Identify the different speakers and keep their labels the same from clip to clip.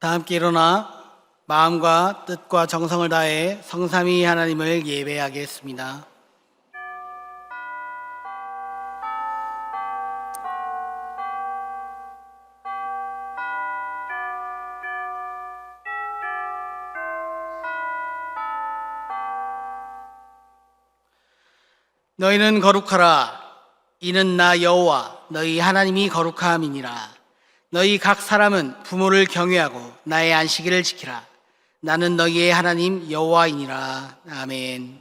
Speaker 1: 다 함께 일어나 마음과 뜻과 정성을 다해 성삼위 하나님을 예배하겠습니다. 너희는 거룩하라. 이는 나 여호와 너희 하나님이 거룩함이니라. 너희 각 사람은 부모를 경외하고 나의 안식일을 지키라. 나는 너희의 하나님 여호와이니라. 아멘.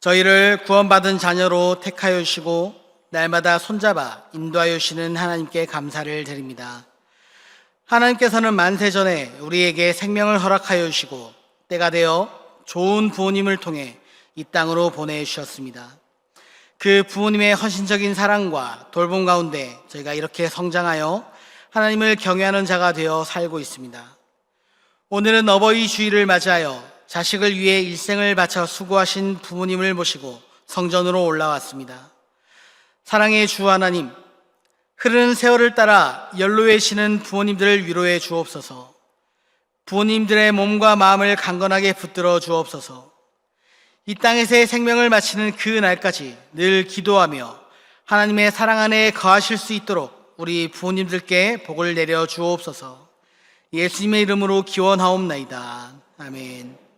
Speaker 1: 저희를 구원받은 자녀로 택하여 주시고 날마다 손잡아 인도하여 주시는 하나님께 감사를 드립니다. 하나님께서는 만세 전에 우리에게 생명을 허락하여 주시고 때가 되어 좋은 부모님을 통해 이 땅으로 보내주셨습니다. 그 부모님의 헌신적인 사랑과 돌봄 가운데 저희가 이렇게 성장하여 하나님을 경외하는 자가 되어 살고 있습니다. 오늘은 어버이 주일을 맞이하여 자식을 위해 일생을 바쳐 수고하신 부모님을 모시고 성전으로 올라왔습니다. 사랑의 주 하나님, 흐르는 세월을 따라 연로해지는 부모님들을 위로해 주옵소서. 부모님들의 몸과 마음을 강건하게 붙들어 주옵소서. 이 땅에서의 생명을 마치는 그 날까지 늘 기도하며 하나님의 사랑 안에 거하실 수 있도록 우리 부모님들께 복을 내려 주옵소서. 예수님의 이름으로 기원하옵나이다. 아멘.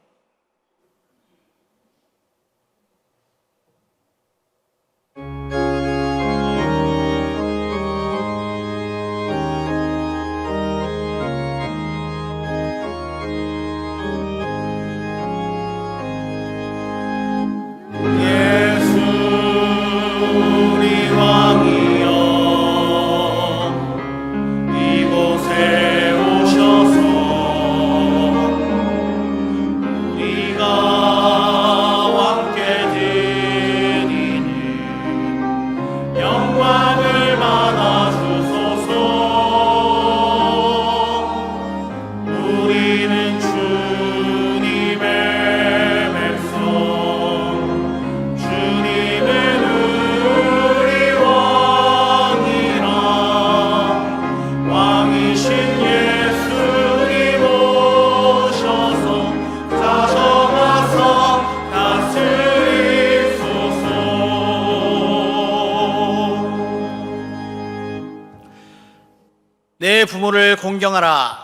Speaker 1: 내 부모를 공경하라.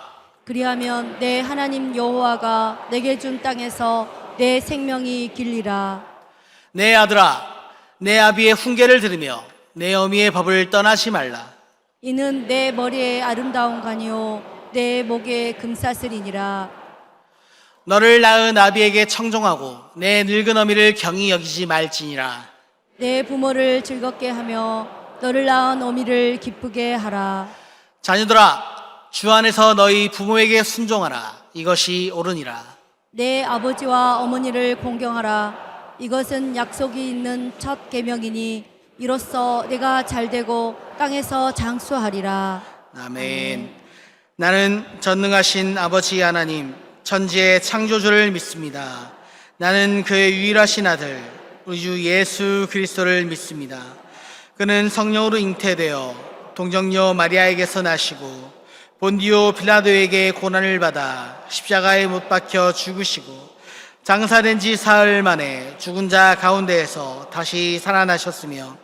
Speaker 2: 그리하면 내 하나님 여호와가 내게 준 땅에서 내 생명이 길리라.
Speaker 1: 내 아들아, 내 아비의 훈계를 들으며 내 어미의 법을 떠나지 말라.
Speaker 2: 이는 내 머리에 아름다운 관이요 내 목에 금사슬이니라.
Speaker 1: 너를 낳은 아비에게 청종하고 내 늙은 어미를 경히 여기지 말지니라.
Speaker 2: 내 부모를 즐겁게 하며 너를 낳은 어미를 기쁘게 하라.
Speaker 1: 자녀들아, 주 안에서 너희 부모에게 순종하라. 이것이 옳으니라.
Speaker 2: 내 아버지와 어머니를 공경하라. 이것은 약속이 있는 첫 계명이니 이로써 내가 잘되고 땅에서 장수하리라.
Speaker 1: 아멘. 나는 전능하신 아버지 하나님, 천지의 창조주를 믿습니다. 나는 그의 유일하신 아들, 우리 주 예수 그리스도를 믿습니다. 그는 성령으로 잉태되어 동정녀 마리아에게서 나시고 본디오 빌라도에게 고난을 받아 십자가에 못 박혀 죽으시고 장사된 지 사흘 만에 죽은 자 가운데에서 다시 살아나셨으며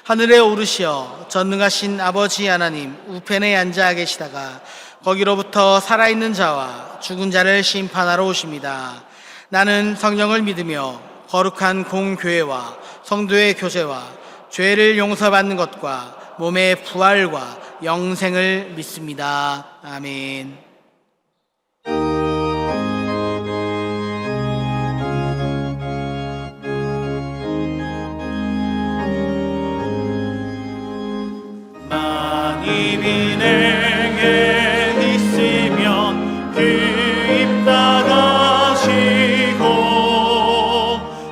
Speaker 1: 하늘에 오르시어 전능하신 아버지 하나님 우편에 앉아 계시다가 거기로부터 살아있는 자와 죽은 자를 심판하러 오십니다. 나는 성령을 믿으며 거룩한 공교회와 성도의 교제와 죄를 용서받는 것과 몸의 부활과 영생을 믿습니다. 아멘.
Speaker 3: 입이 내게 있으면 그 입 닫아시고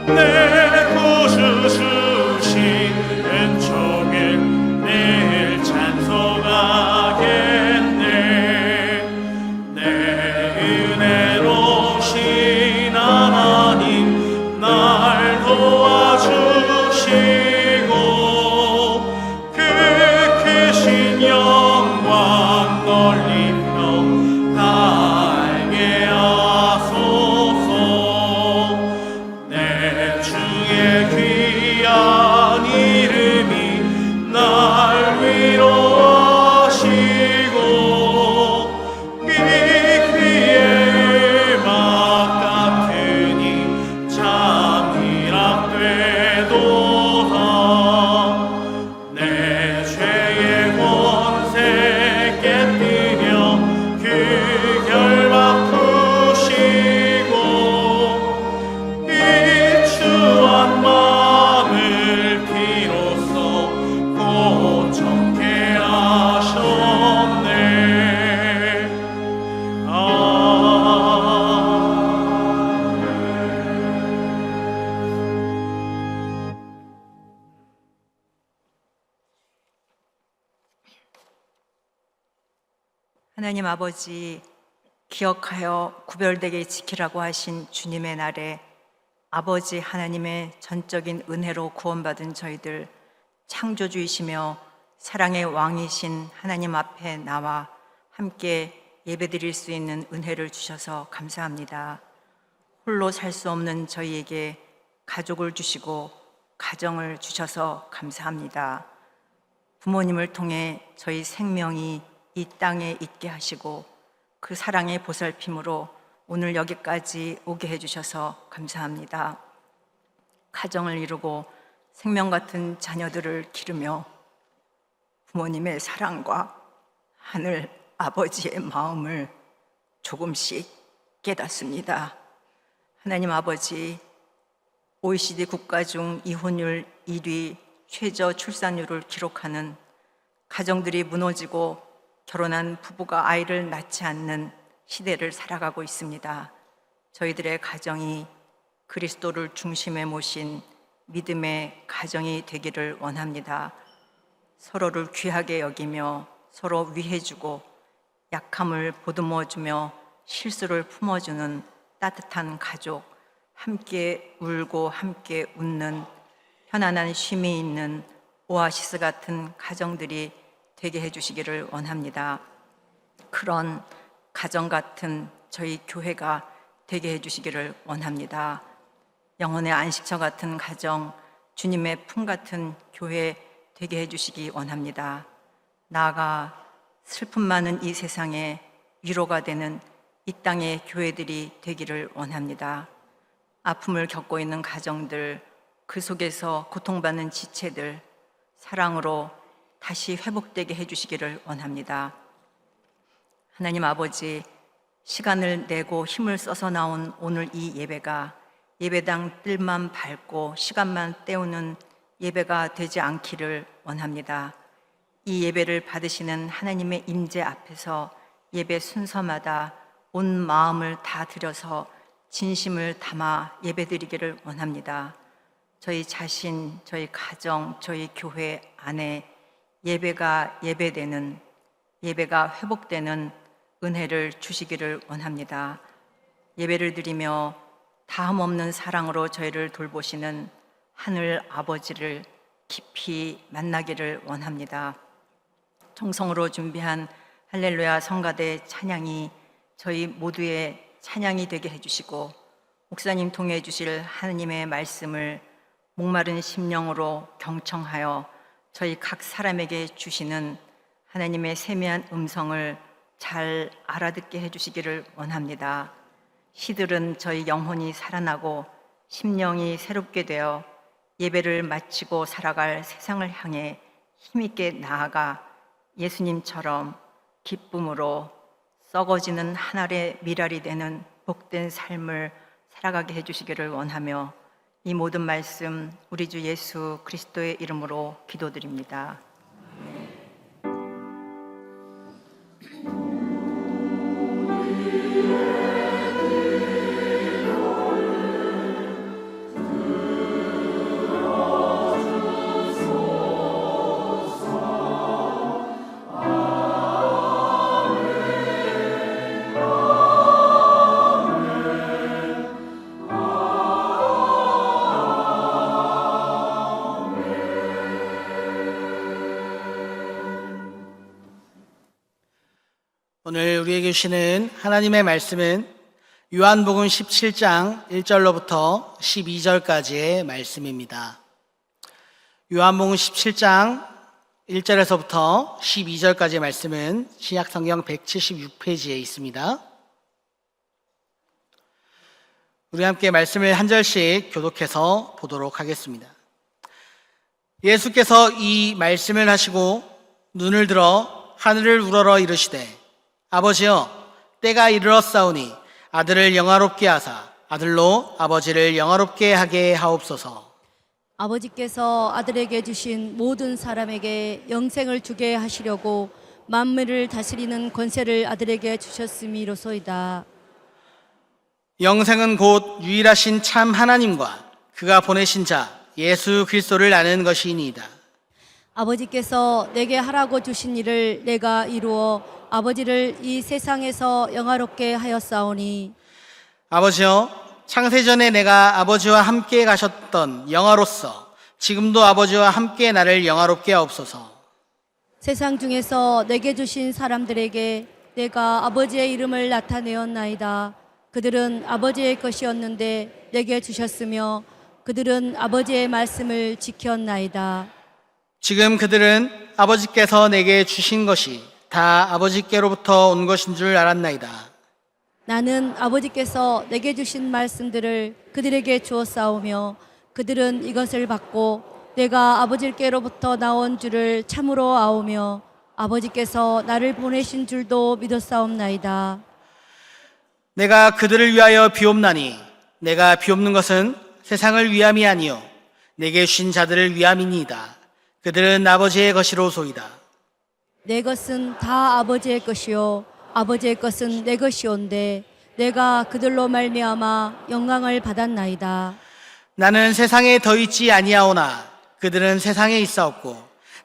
Speaker 3: 내 구주 주신 은총을 늘 찬송하겠네. 내 은혜로우신 하나님 날 도와주시고 그 크신 영광 넓히며 달게 하소서. 내 주의 귀한 이름이 날 위로하시고 이 귀의 음악 같으니 참 희락되도다. 내 죄의 권세 깨뜨려 그 결박 푸시고 이 추한 마음을 비로소 고정케 하셨네.
Speaker 4: 하나님 아버지, 기억하여 구별되게 지키라고 하신 주님의 날에 아버지 하나님의 전적인 은혜로 구원받은 저희들, 창조주이시며 사랑의 왕이신 하나님 앞에 나와 함께 예배드릴 수 있는 은혜를 주셔서 감사합니다. 홀로 살 수 없는 저희에게 가족을 주시고 가정을 주셔서 감사합니다. 부모님을 통해 저희 생명이 이 땅에 있게 하시고 그 사랑의 보살핌으로 오늘 여기까지 오게 해주셔서 감사합니다. 가정을 이루고 생명 같은 자녀들을 기르며 부모님의 사랑과 하늘 아버지의 마음을 조금씩 깨닫습니다. 하나님 아버지, OECD 국가 중 이혼율 1위, 최저 출산율을 기록하는, 가정들이 무너지고 결혼한 부부가 아이를 낳지 않는 시대를 살아가고 있습니다. 저희들의 가정이 그리스도를 중심에 모신 믿음의 가정이 되기를 원합니다. 서로를 귀하게 여기며 서로 위해주고 약함을 보듬어주며 실수를 품어주는 따뜻한 가족, 함께 울고 함께 웃는 편안한 쉼이 있는 오아시스 같은 가정들이 되게 해주시기를 원합니다. 그런 가정 같은 저희 교회가 되게 해주시기를 원합니다. 영혼의 안식처 같은 가정, 주님의 품 같은 교회 되게 해주시기 원합니다. 나아가 슬픔 많은 이 세상에 위로가 되는 이 땅의 교회들이 되기를 원합니다. 아픔을 겪고 있는 가정들, 그 속에서 고통받는 지체들, 사랑으로 다시 회복되게 해주시기를 원합니다. 하나님 아버지, 시간을 내고 힘을 써서 나온 오늘 이 예배가 예배당 뜰만 밟고 시간만 때우는 예배가 되지 않기를 원합니다. 이 예배를 받으시는 하나님의 임재 앞에서 예배 순서마다 온 마음을 다 들여서 진심을 담아 예배드리기를 원합니다. 저희 자신, 저희 가정, 저희 교회 안에 예배가 예배되는, 예배가 회복되는 은혜를 주시기를 원합니다. 예배를 드리며 다음 없는 사랑으로 저희를 돌보시는 하늘 아버지를 깊이 만나기를 원합니다. 정성으로 준비한 할렐루야 성가대 찬양이 저희 모두의 찬양이 되게 해주시고, 목사님 통해 주실 하나님의 말씀을 목마른 심령으로 경청하여 저희 각 사람에게 주시는 하나님의 세미한 음성을 잘 알아듣게 해주시기를 원합니다. 시들은 저희 영혼이 살아나고 심령이 새롭게 되어 예배를 마치고 살아갈 세상을 향해 힘있게 나아가 예수님처럼 기쁨으로 썩어지는 한 알의 밀알이 되는 복된 삶을 살아가게 해주시기를 원하며, 이 모든 말씀 우리 주 예수 그리스도의 이름으로 기도드립니다.
Speaker 1: 오늘 우리에게 주시는 하나님의 말씀은 요한복음 17장 1절로부터 12절까지의 말씀입니다. 요한복음 17장 1절에서부터 12절까지의 말씀은 신약성경 176페이지에 있습니다. 우리 함께 말씀을 한 절씩 교독해서 보도록 하겠습니다. 예수께서 이 말씀을 하시고 눈을 들어 하늘을 우러러 이르시되 아버지여 때가 이르렀사오니 아들을 영화롭게 하사 아들로 아버지를 영화롭게 하게 하옵소서.
Speaker 2: 아버지께서 아들에게 주신 모든 사람에게 영생을 주게 하시려고 만물을 다스리는 권세를 아들에게 주셨음이로소이다.
Speaker 1: 영생은 곧 유일하신 참 하나님과 그가 보내신 자 예수 그리스도를 아는 것이니이다.
Speaker 2: 아버지께서 내게 하라고 주신 일을 내가 이루어 아버지를 이 세상에서 영화롭게 하였사오니
Speaker 1: 아버지여 창세전에 내가 아버지와 함께 가셨던 영화로서 지금도 아버지와 함께 나를 영화롭게 하옵소서.
Speaker 2: 세상 중에서 내게 주신 사람들에게 내가 아버지의 이름을 나타내었나이다. 그들은 아버지의 것이었는데 내게 주셨으며 그들은 아버지의 말씀을 지켰나이다.
Speaker 1: 지금 그들은 아버지께서 내게 주신 것이 다 아버지께로부터 온 것인 줄 알았나이다.
Speaker 2: 나는 아버지께서 내게 주신 말씀들을 그들에게 주었사오며 그들은 이것을 받고 내가 아버지께로부터 나온 줄을 참으로 아오며 아버지께서 나를 보내신 줄도 믿었사옵나이다.
Speaker 1: 내가 그들을 위하여 비옵나니 내가 비옵는 것은 세상을 위함이 아니요 내게 주신 자들을 위함이니이다. 그들은 아버지의 것이로소이다.
Speaker 2: 내 것은 다 아버지의 것이요 아버지의 것은 내 것이온데 내가 그들로 말미암아 영광을 받았나이다.
Speaker 1: 나는 세상에 더 있지 아니하오나 그들은 세상에 있사옵고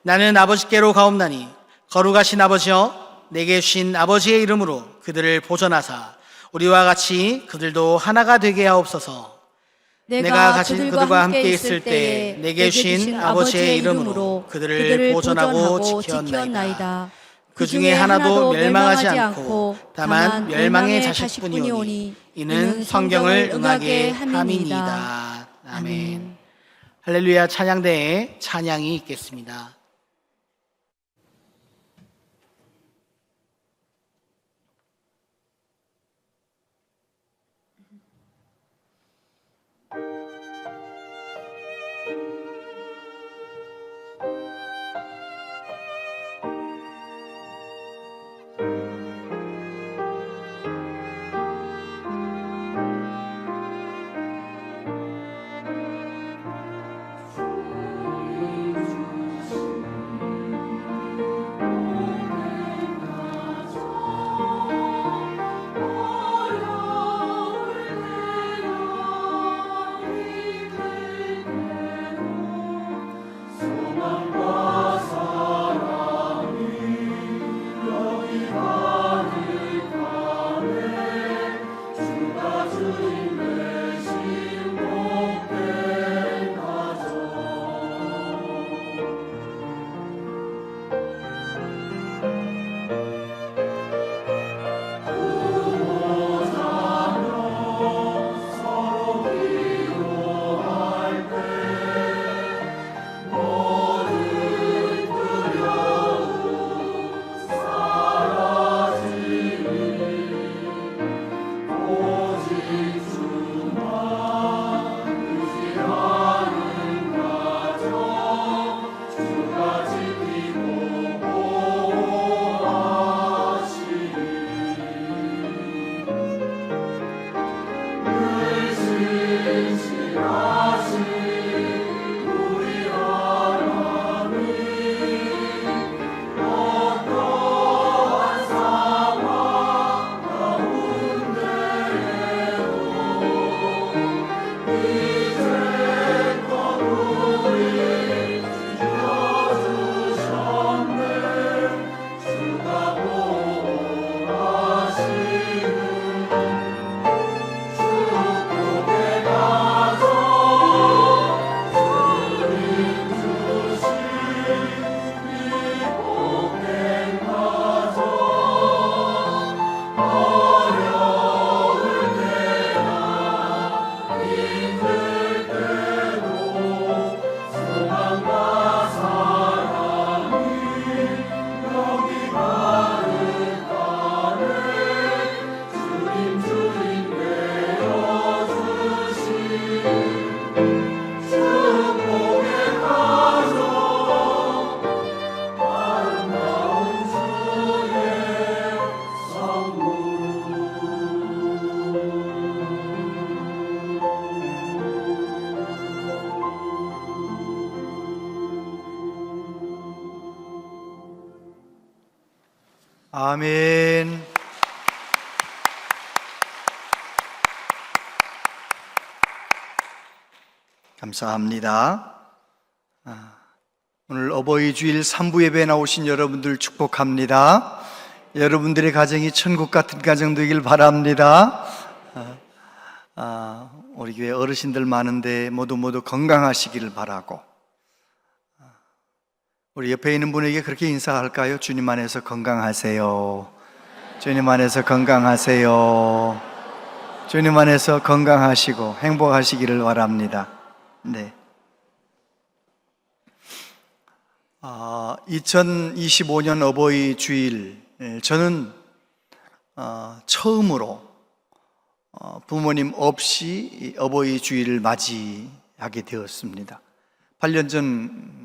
Speaker 1: 나는 아버지께로 가옵나니 거룩하신 아버지여 내게 주신 아버지의 이름으로 그들을 보존하사 우리와 같이 그들도 하나가 되게 하옵소서. 내가 같이 그들과 함께 있을 때 내게 주신 아버지의 이름으로 그들을 보존하고 지켰나이다. 그 중에 하나도 멸망하지 않고 다만 멸망의 자식뿐이오니 이는 성경을 응하게 함이니이다. 아멘. 할렐루야. 찬양대에 찬양이 있겠습니다.
Speaker 5: 아멘. 감사합니다. 오늘 어버이 주일 3부 예배에 나오신 여러분들 축복합니다. 여러분들의 가정이 천국 같은 가정 되길 바랍니다. 우리 교회 어르신들 많은데 모두 건강하시기를 바라고, 우리 옆에 있는 분에게 그렇게 인사할까요? 주님 안에서 건강하세요. 주님 안에서 건강하세요. 주님 안에서 건강하시고 행복하시기를 바랍니다. 네. 2025년 어버이 주일, 저는 처음으로 부모님 없이 어버이 주일을 맞이하게 되었습니다. 8년 전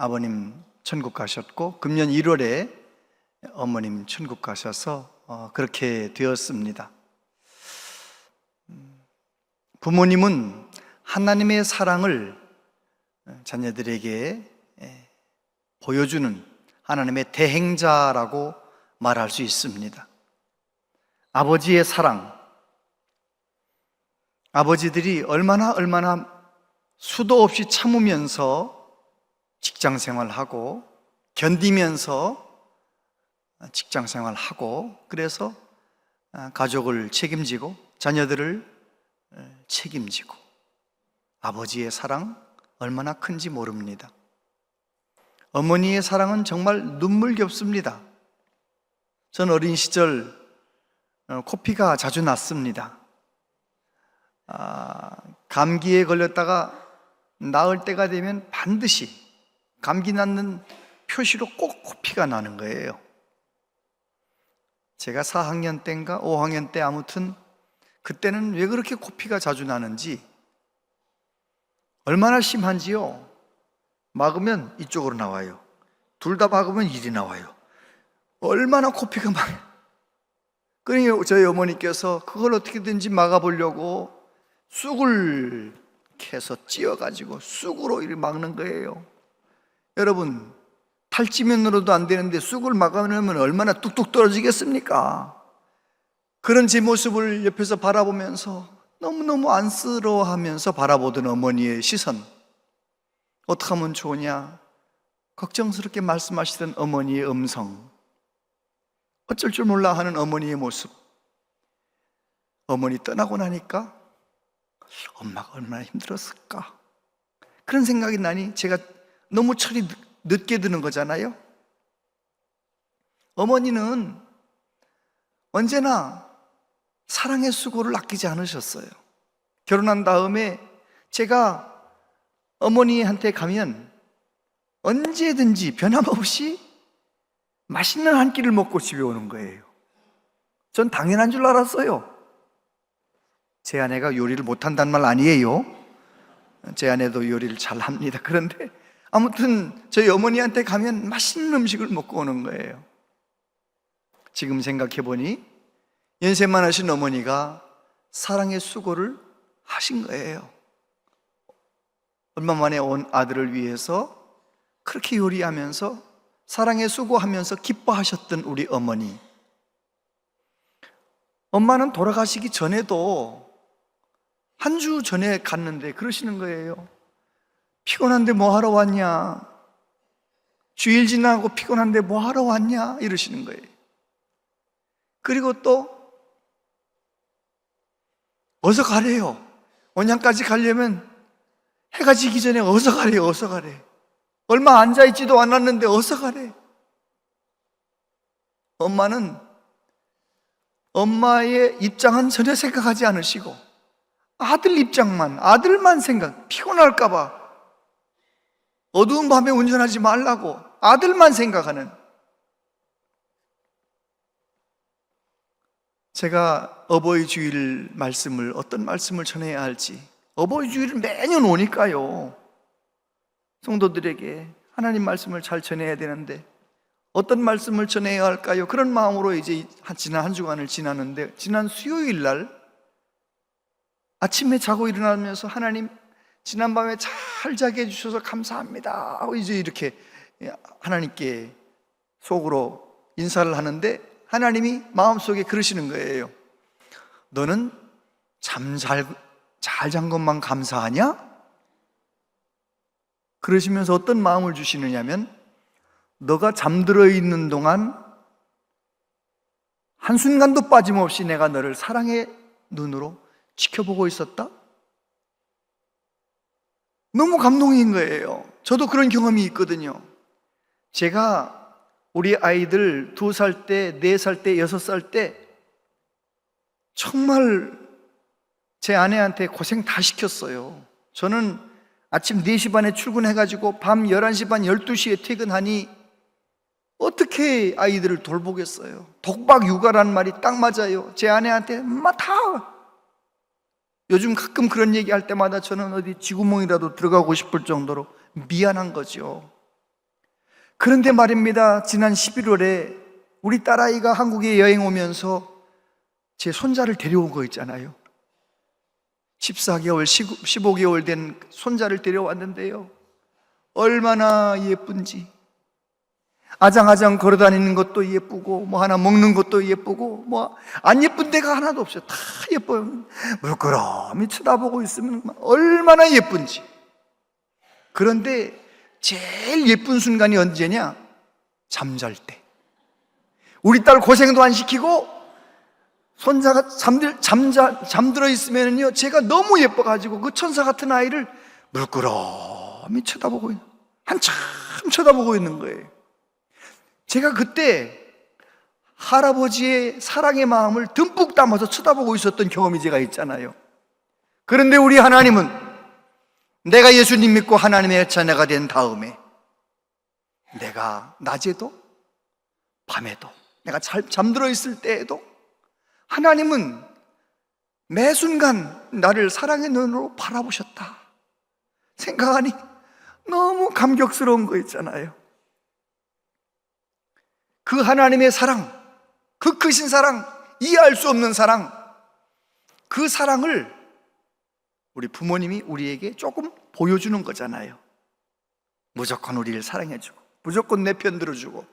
Speaker 5: 아버님 천국 가셨고, 금년 1월에 어머님 천국 가셔서 그렇게 되었습니다. 부모님은 하나님의 사랑을 자녀들에게 보여주는 하나님의 대행자라고 말할 수 있습니다. 아버지의 사랑, 아버지들이 얼마나 수도 없이 참으면서 직장 생활하고 견디면서 직장 생활하고, 그래서 가족을 책임지고 자녀들을 책임지고, 아버지의 사랑 얼마나 큰지 모릅니다. 어머니의 사랑은 정말 눈물겹습니다. 전 어린 시절 코피가 자주 났습니다. 감기에 걸렸다가 나을 때가 되면 반드시 감기 낫는 표시로 꼭 코피가 나는 거예요. 제가 4학년 때인가 5학년 때, 아무튼 그때는 왜 그렇게 코피가 자주 나는지, 얼마나 심한지요. 막으면 이쪽으로 나와요. 둘 다 막으면 이리 나와요. 얼마나 코피가 많아요. 그러니 저희 어머니께서 그걸 어떻게든지 막아보려고 쑥을 캐서 찧어가지고 쑥으로 이렇게 막는 거예요. 여러분, 탈지면으로도 안 되는데 쑥을 막아내면 얼마나 뚝뚝 떨어지겠습니까? 그런 제 모습을 옆에서 바라보면서 너무너무 안쓰러워하면서 바라보던 어머니의 시선, 어떻게 하면 좋으냐 걱정스럽게 말씀하시던 어머니의 음성, 어쩔 줄 몰라 하는 어머니의 모습, 어머니 떠나고 나니까 엄마가 얼마나 힘들었을까, 그런 생각이 나니 제가 너무 철이 늦게 드는 거잖아요. 어머니는 언제나 사랑의 수고를 아끼지 않으셨어요. 결혼한 다음에 제가 어머니한테 가면 언제든지 변함없이 맛있는 한 끼를 먹고 집에 오는 거예요. 전 당연한 줄 알았어요. 제 아내가 요리를 못한다는 말 아니에요. 제 아내도 요리를 잘합니다. 그런데 아무튼 저희 어머니한테 가면 맛있는 음식을 먹고 오는 거예요. 지금 생각해보니 연세 많으신 어머니가 사랑의 수고를 하신 거예요. 얼마 만에 온 아들을 위해서 그렇게 요리하면서 사랑의 수고하면서 기뻐하셨던 우리 어머니. 엄마는 돌아가시기 전에도 한 주 전에 갔는데 그러시는 거예요. 피곤한데 뭐 하러 왔냐? 주일 지나고 피곤한데 뭐 하러 왔냐? 이러시는 거예요. 그리고 또 어서 가래요. 원양까지 가려면 해가 지기 전에 어서 가래요. 어서 가래. 얼마 앉아있지도 않았는데 어서 가래. 엄마는 엄마의 입장은 전혀 생각하지 않으시고 아들 입장만, 아들만 생각, 피곤할까봐 어두운 밤에 운전하지 말라고 아들만 생각하는. 제가 어버이 주일 말씀을 어떤 말씀을 전해야 할지, 어버이 주일을 매년 오니까요 성도들에게 하나님 말씀을 잘 전해야 되는데 어떤 말씀을 전해야 할까요? 그런 마음으로 이제 지난 한 주간을 지나는데, 지난 수요일 날 아침에 자고 일어나면서 하나님 지난밤에 잘 자게 해주셔서 감사합니다 하고 이제 이렇게 하나님께 속으로 인사를 하는데 하나님이 마음속에 그러시는 거예요. 너는 잠 잘 잔 것만 감사하냐? 그러시면서 어떤 마음을 주시느냐면, 너가 잠들어 있는 동안 한순간도 빠짐없이 내가 너를 사랑의 눈으로 지켜보고 있었다? 너무 감동인 거예요. 저도 그런 경험이 있거든요. 제가 우리 아이들 2살 때, 4살 때, 6살 때 정말 제 아내한테 고생 다 시켰어요. 저는 아침 4시 반에 출근해가지고 밤 11시 반, 12시에 퇴근하니 어떻게 아이들을 돌보겠어요? 독박 육아라는 말이 딱 맞아요. 제 아내한테 다 요즘 가끔 그런 얘기할 때마다 저는 어디 쥐구멍이라도 들어가고 싶을 정도로 미안한 거죠. 그런데 말입니다, 지난 11월에 우리 딸아이가 한국에 여행 오면서 제 손자를 데려온 거 있잖아요. 14개월, 15개월 된 손자를 데려왔는데요, 얼마나 예쁜지. 아장아장 걸어다니는 것도 예쁘고, 뭐 하나 먹는 것도 예쁘고, 뭐 안 예쁜 데가 하나도 없어요. 다 예뻐요. 물끄러미 쳐다보고 있으면 얼마나 예쁜지. 그런데 제일 예쁜 순간이 언제냐? 잠잘 때. 우리 딸 고생도 안 시키고 손자가 잠들어 있으면요, 제가 너무 예뻐가지고 그 천사 같은 아이를 물끄러미 쳐다보고 한참 쳐다보고 있는 거예요. 제가 그때 할아버지의 사랑의 마음을 듬뿍 담아서 쳐다보고 있었던 경험이 제가 있잖아요. 그런데 우리 하나님은 내가 예수님 믿고 하나님의 자녀가 된 다음에 내가 낮에도 밤에도 내가 잠들어 있을 때에도 하나님은 매 순간 나를 사랑의 눈으로 바라보셨다 생각하니 너무 감격스러운 거 있잖아요. 그 하나님의 사랑, 그 크신 사랑, 이해할 수 없는 사랑, 그 사랑을 우리 부모님이 우리에게 조금 보여주는 거잖아요. 무조건 우리를 사랑해주고, 무조건 내 편 들어주고.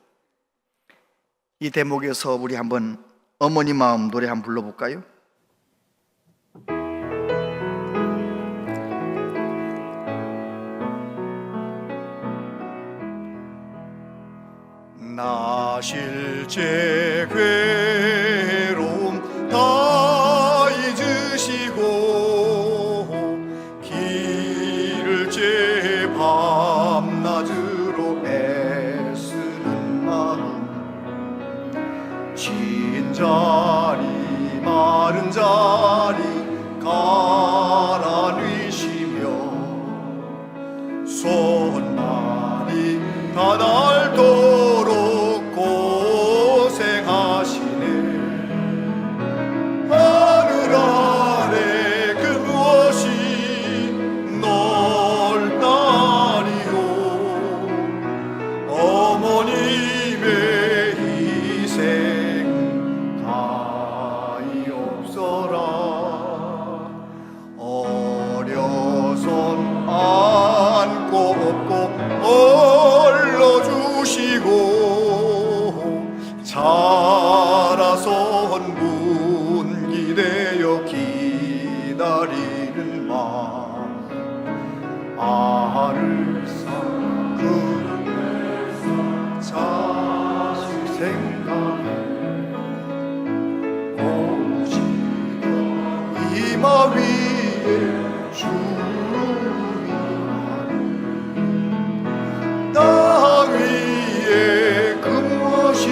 Speaker 5: 이 대목에서 우리 한번 어머니 마음 노래 한번 불러볼까요?
Speaker 3: 나 실제 괴로움 다 잊으시고 길을 제 밤낮으로 애쓰는 마음, 진 자리 마른 자리 갈아뉘시며 손발이 다 닳도록 고생하시네. 하늘 아래 그 무엇이 넓다니요. 어머님의 희생 다이 없어라. 어려선 안고 업고 올려주시고 자라선 문기되어 기다리는 마음, 알을 쌓고 자식 생각에 오시던 이마 위에 주님이 땅 위에 그 무엇이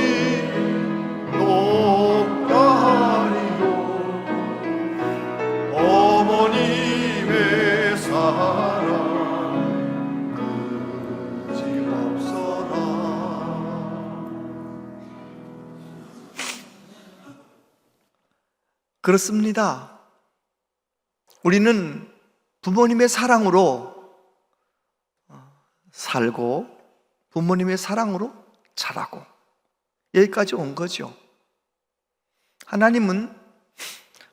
Speaker 3: 높다니요. 어머님의 사랑 그지없어라.
Speaker 5: 그렇습니다. 우리는 부모님의 사랑으로 살고 부모님의 사랑으로 자라고 여기까지 온 거죠. 하나님은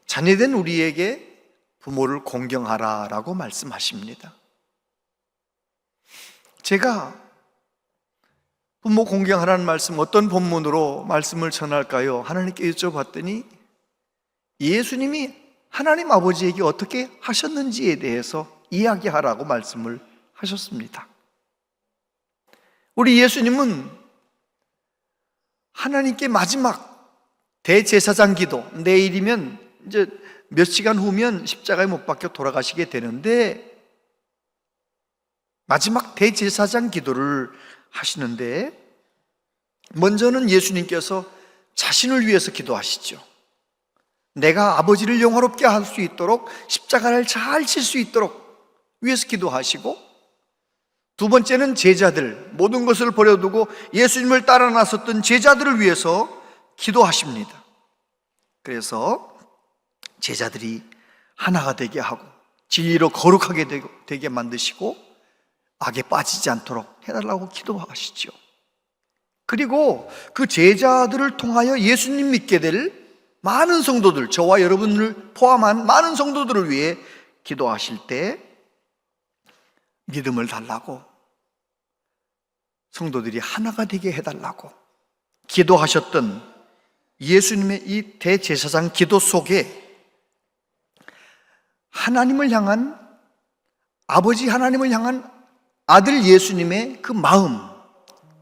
Speaker 5: 자녀된 우리에게 부모를 공경하라라고 말씀하십니다. 제가 부모 공경하라는 말씀 어떤 본문으로 말씀을 전할까요? 하나님께 여쭤봤더니 예수님이 하나님 아버지에게 어떻게 하셨는지에 대해서 이야기하라고 말씀을 하셨습니다. 우리 예수님은 하나님께 마지막 대제사장 기도, 내일이면 이제 몇 시간 후면 십자가에 못 박혀 돌아가시게 되는데 마지막 대제사장 기도를 하시는데 먼저는 예수님께서 자신을 위해서 기도하시죠. 내가 아버지를 영화롭게 할 수 있도록 십자가를 잘 칠 수 있도록 위해서 기도하시고, 두 번째는 제자들, 모든 것을 버려두고 예수님을 따라 나섰던 제자들을 위해서 기도하십니다. 그래서 제자들이 하나가 되게 하고 진리로 거룩하게 되게 만드시고 악에 빠지지 않도록 해달라고 기도하시죠. 그리고 그 제자들을 통하여 예수님 믿게 될 많은 성도들, 저와 여러분을 포함한 많은 성도들을 위해 기도하실 때 믿음을 달라고, 성도들이 하나가 되게 해달라고 기도하셨던 예수님의 이 대제사장 기도 속에 하나님을 향한, 아버지 하나님을 향한 아들 예수님의 그 마음,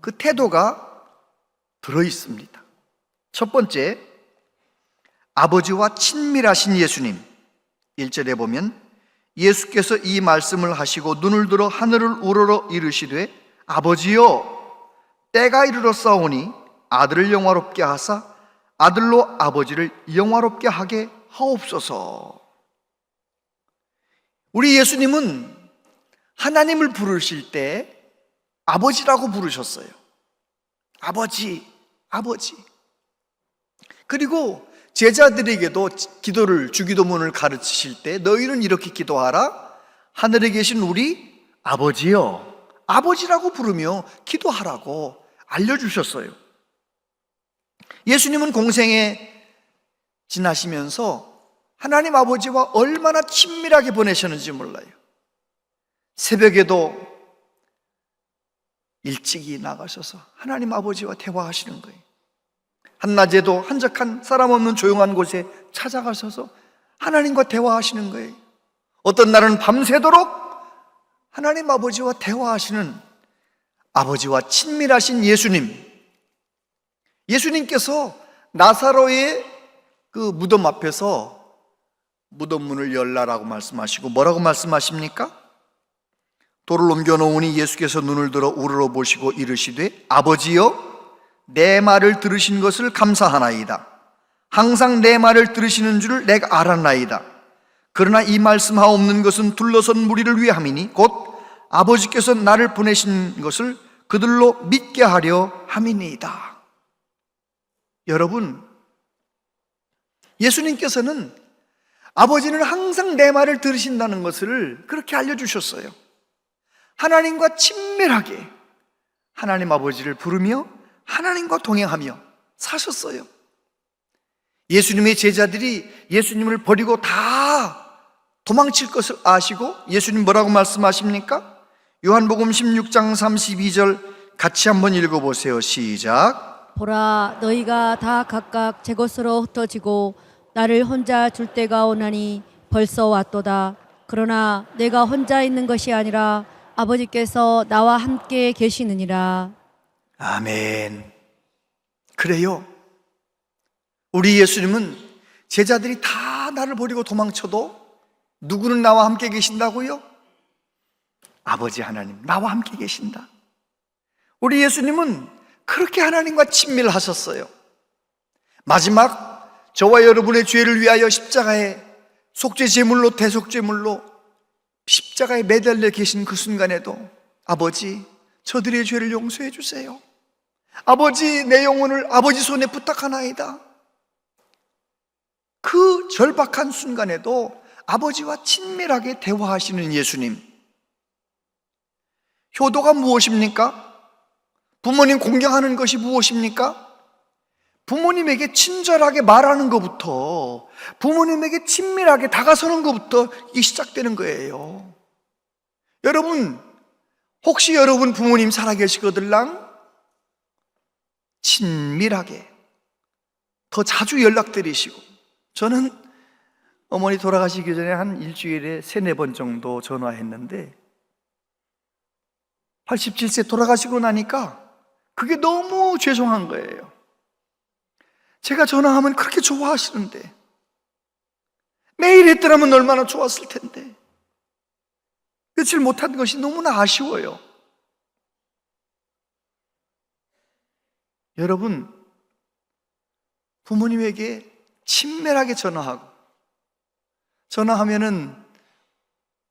Speaker 5: 그 태도가 들어 있습니다. 첫 번째, 아버지와 친밀하신 예수님. 1절에 보면 예수께서 이 말씀을 하시고 눈을 들어 하늘을 우러러 이르시되 아버지여, 때가 이르렀사오니 아들을 영화롭게 하사 아들로 아버지를 영화롭게 하게 하옵소서. 우리 예수님은 하나님을 부르실 때 아버지라고 부르셨어요. 아버지, 아버지. 그리고 제자들에게도 기도를, 주기도문을 가르치실 때 너희는 이렇게 기도하라. 하늘에 계신 우리 아버지여, 아버지라고 부르며 기도하라고 알려주셨어요. 예수님은 공생에 지나시면서 하나님 아버지와 얼마나 친밀하게 보내셨는지 몰라요. 새벽에도 일찍이 나가셔서 하나님 아버지와 대화하시는 거예요. 한낮에도 한적한 사람 없는 조용한 곳에 찾아가셔서 하나님과 대화하시는 거예요. 어떤 날은 밤새도록 하나님 아버지와 대화하시는 아버지와 친밀하신 예수님. 예수님께서 나사로의 그 무덤 앞에서 무덤 문을 열라라고 말씀하시고 뭐라고 말씀하십니까? 돌을 옮겨놓으니 예수께서 눈을 들어 우러러 보시고 이르시되 아버지여, 내 말을 들으신 것을 감사하나이다. 항상 내 말을 들으시는 줄 내가 알았나이다. 그러나 이 말씀하옵는 것은 둘러선 무리를 위함이니 곧 아버지께서 나를 보내신 것을 그들로 믿게 하려 함이니이다. 여러분, 예수님께서는 아버지는 항상 내 말을 들으신다는 것을 그렇게 알려주셨어요. 하나님과 친밀하게 하나님 아버지를 부르며 하나님과 동행하며 사셨어요. 예수님의 제자들이 예수님을 버리고 다 도망칠 것을 아시고 예수님 뭐라고 말씀하십니까? 요한복음 16장 32절 같이 한번 읽어보세요. 시작.
Speaker 2: 보라, 너희가 다 각각 제 곳으로 흩어지고 나를 혼자 줄 때가 오나니 벌써 왔도다. 그러나 내가 혼자 있는 것이 아니라 아버지께서 나와 함께 계시느니라.
Speaker 5: 아멘. 그래요. 우리 예수님은 제자들이 다 나를 버리고 도망쳐도 누구는 나와 함께 계신다고요? 아버지 하나님, 나와 함께 계신다. 우리 예수님은 그렇게 하나님과 친밀하셨어요. 마지막 저와 여러분의 죄를 위하여 십자가에 속죄 제물로, 대속죄물로 십자가에 매달려 계신 그 순간에도 아버지, 저들의 죄를 용서해 주세요. 아버지, 내 영혼을 아버지 손에 부탁하나이다. 그 절박한 순간에도 아버지와 친밀하게 대화하시는 예수님. 효도가 무엇입니까? 부모님 공경하는 것이 무엇입니까? 부모님에게 친절하게 말하는 것부터, 부모님에게 친밀하게 다가서는 것부터 이 시작되는 거예요. 여러분, 혹시 여러분 부모님 살아계시거들랑? 친밀하게 더 자주 연락드리시고, 저는 어머니 돌아가시기 전에 한 일주일에 3-4번 정도 전화했는데 87세 돌아가시고 나니까 그게 너무 죄송한 거예요. 제가 전화하면 그렇게 좋아하시는데 매일 했더라면 얼마나 좋았을 텐데 며칠 못한 것이 너무나 아쉬워요. 여러분, 부모님에게 친밀하게 전화하면은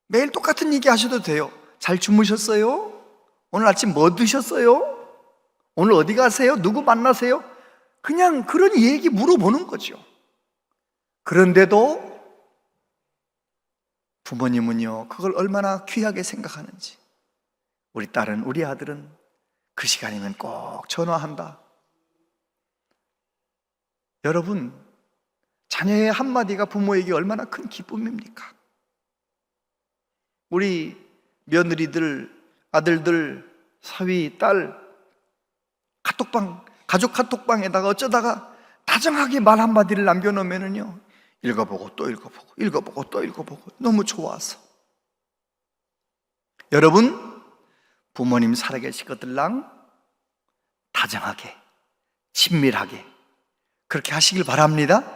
Speaker 5: 매일 똑같은 얘기 하셔도 돼요. 잘 주무셨어요? 오늘 아침 뭐 드셨어요? 오늘 어디 가세요? 누구 만나세요? 그냥 그런 얘기 물어보는 거죠. 그런데도 부모님은요, 그걸 얼마나 귀하게 생각하는지. 우리 딸은, 우리 아들은 그 시간이면 꼭 전화한다. 여러분, 자녀의 한마디가 부모에게 얼마나 큰 기쁨입니까? 우리 며느리들, 아들들, 사위, 딸 카톡방, 가족 카톡방에다가 어쩌다가 다정하게 말 한마디를 남겨놓으면은요, 읽어보고 또 읽어보고 읽어보고 또 읽어보고 너무 좋아서. 여러분, 부모님 살아계시거들랑 다정하게, 친밀하게 그렇게 하시길 바랍니다.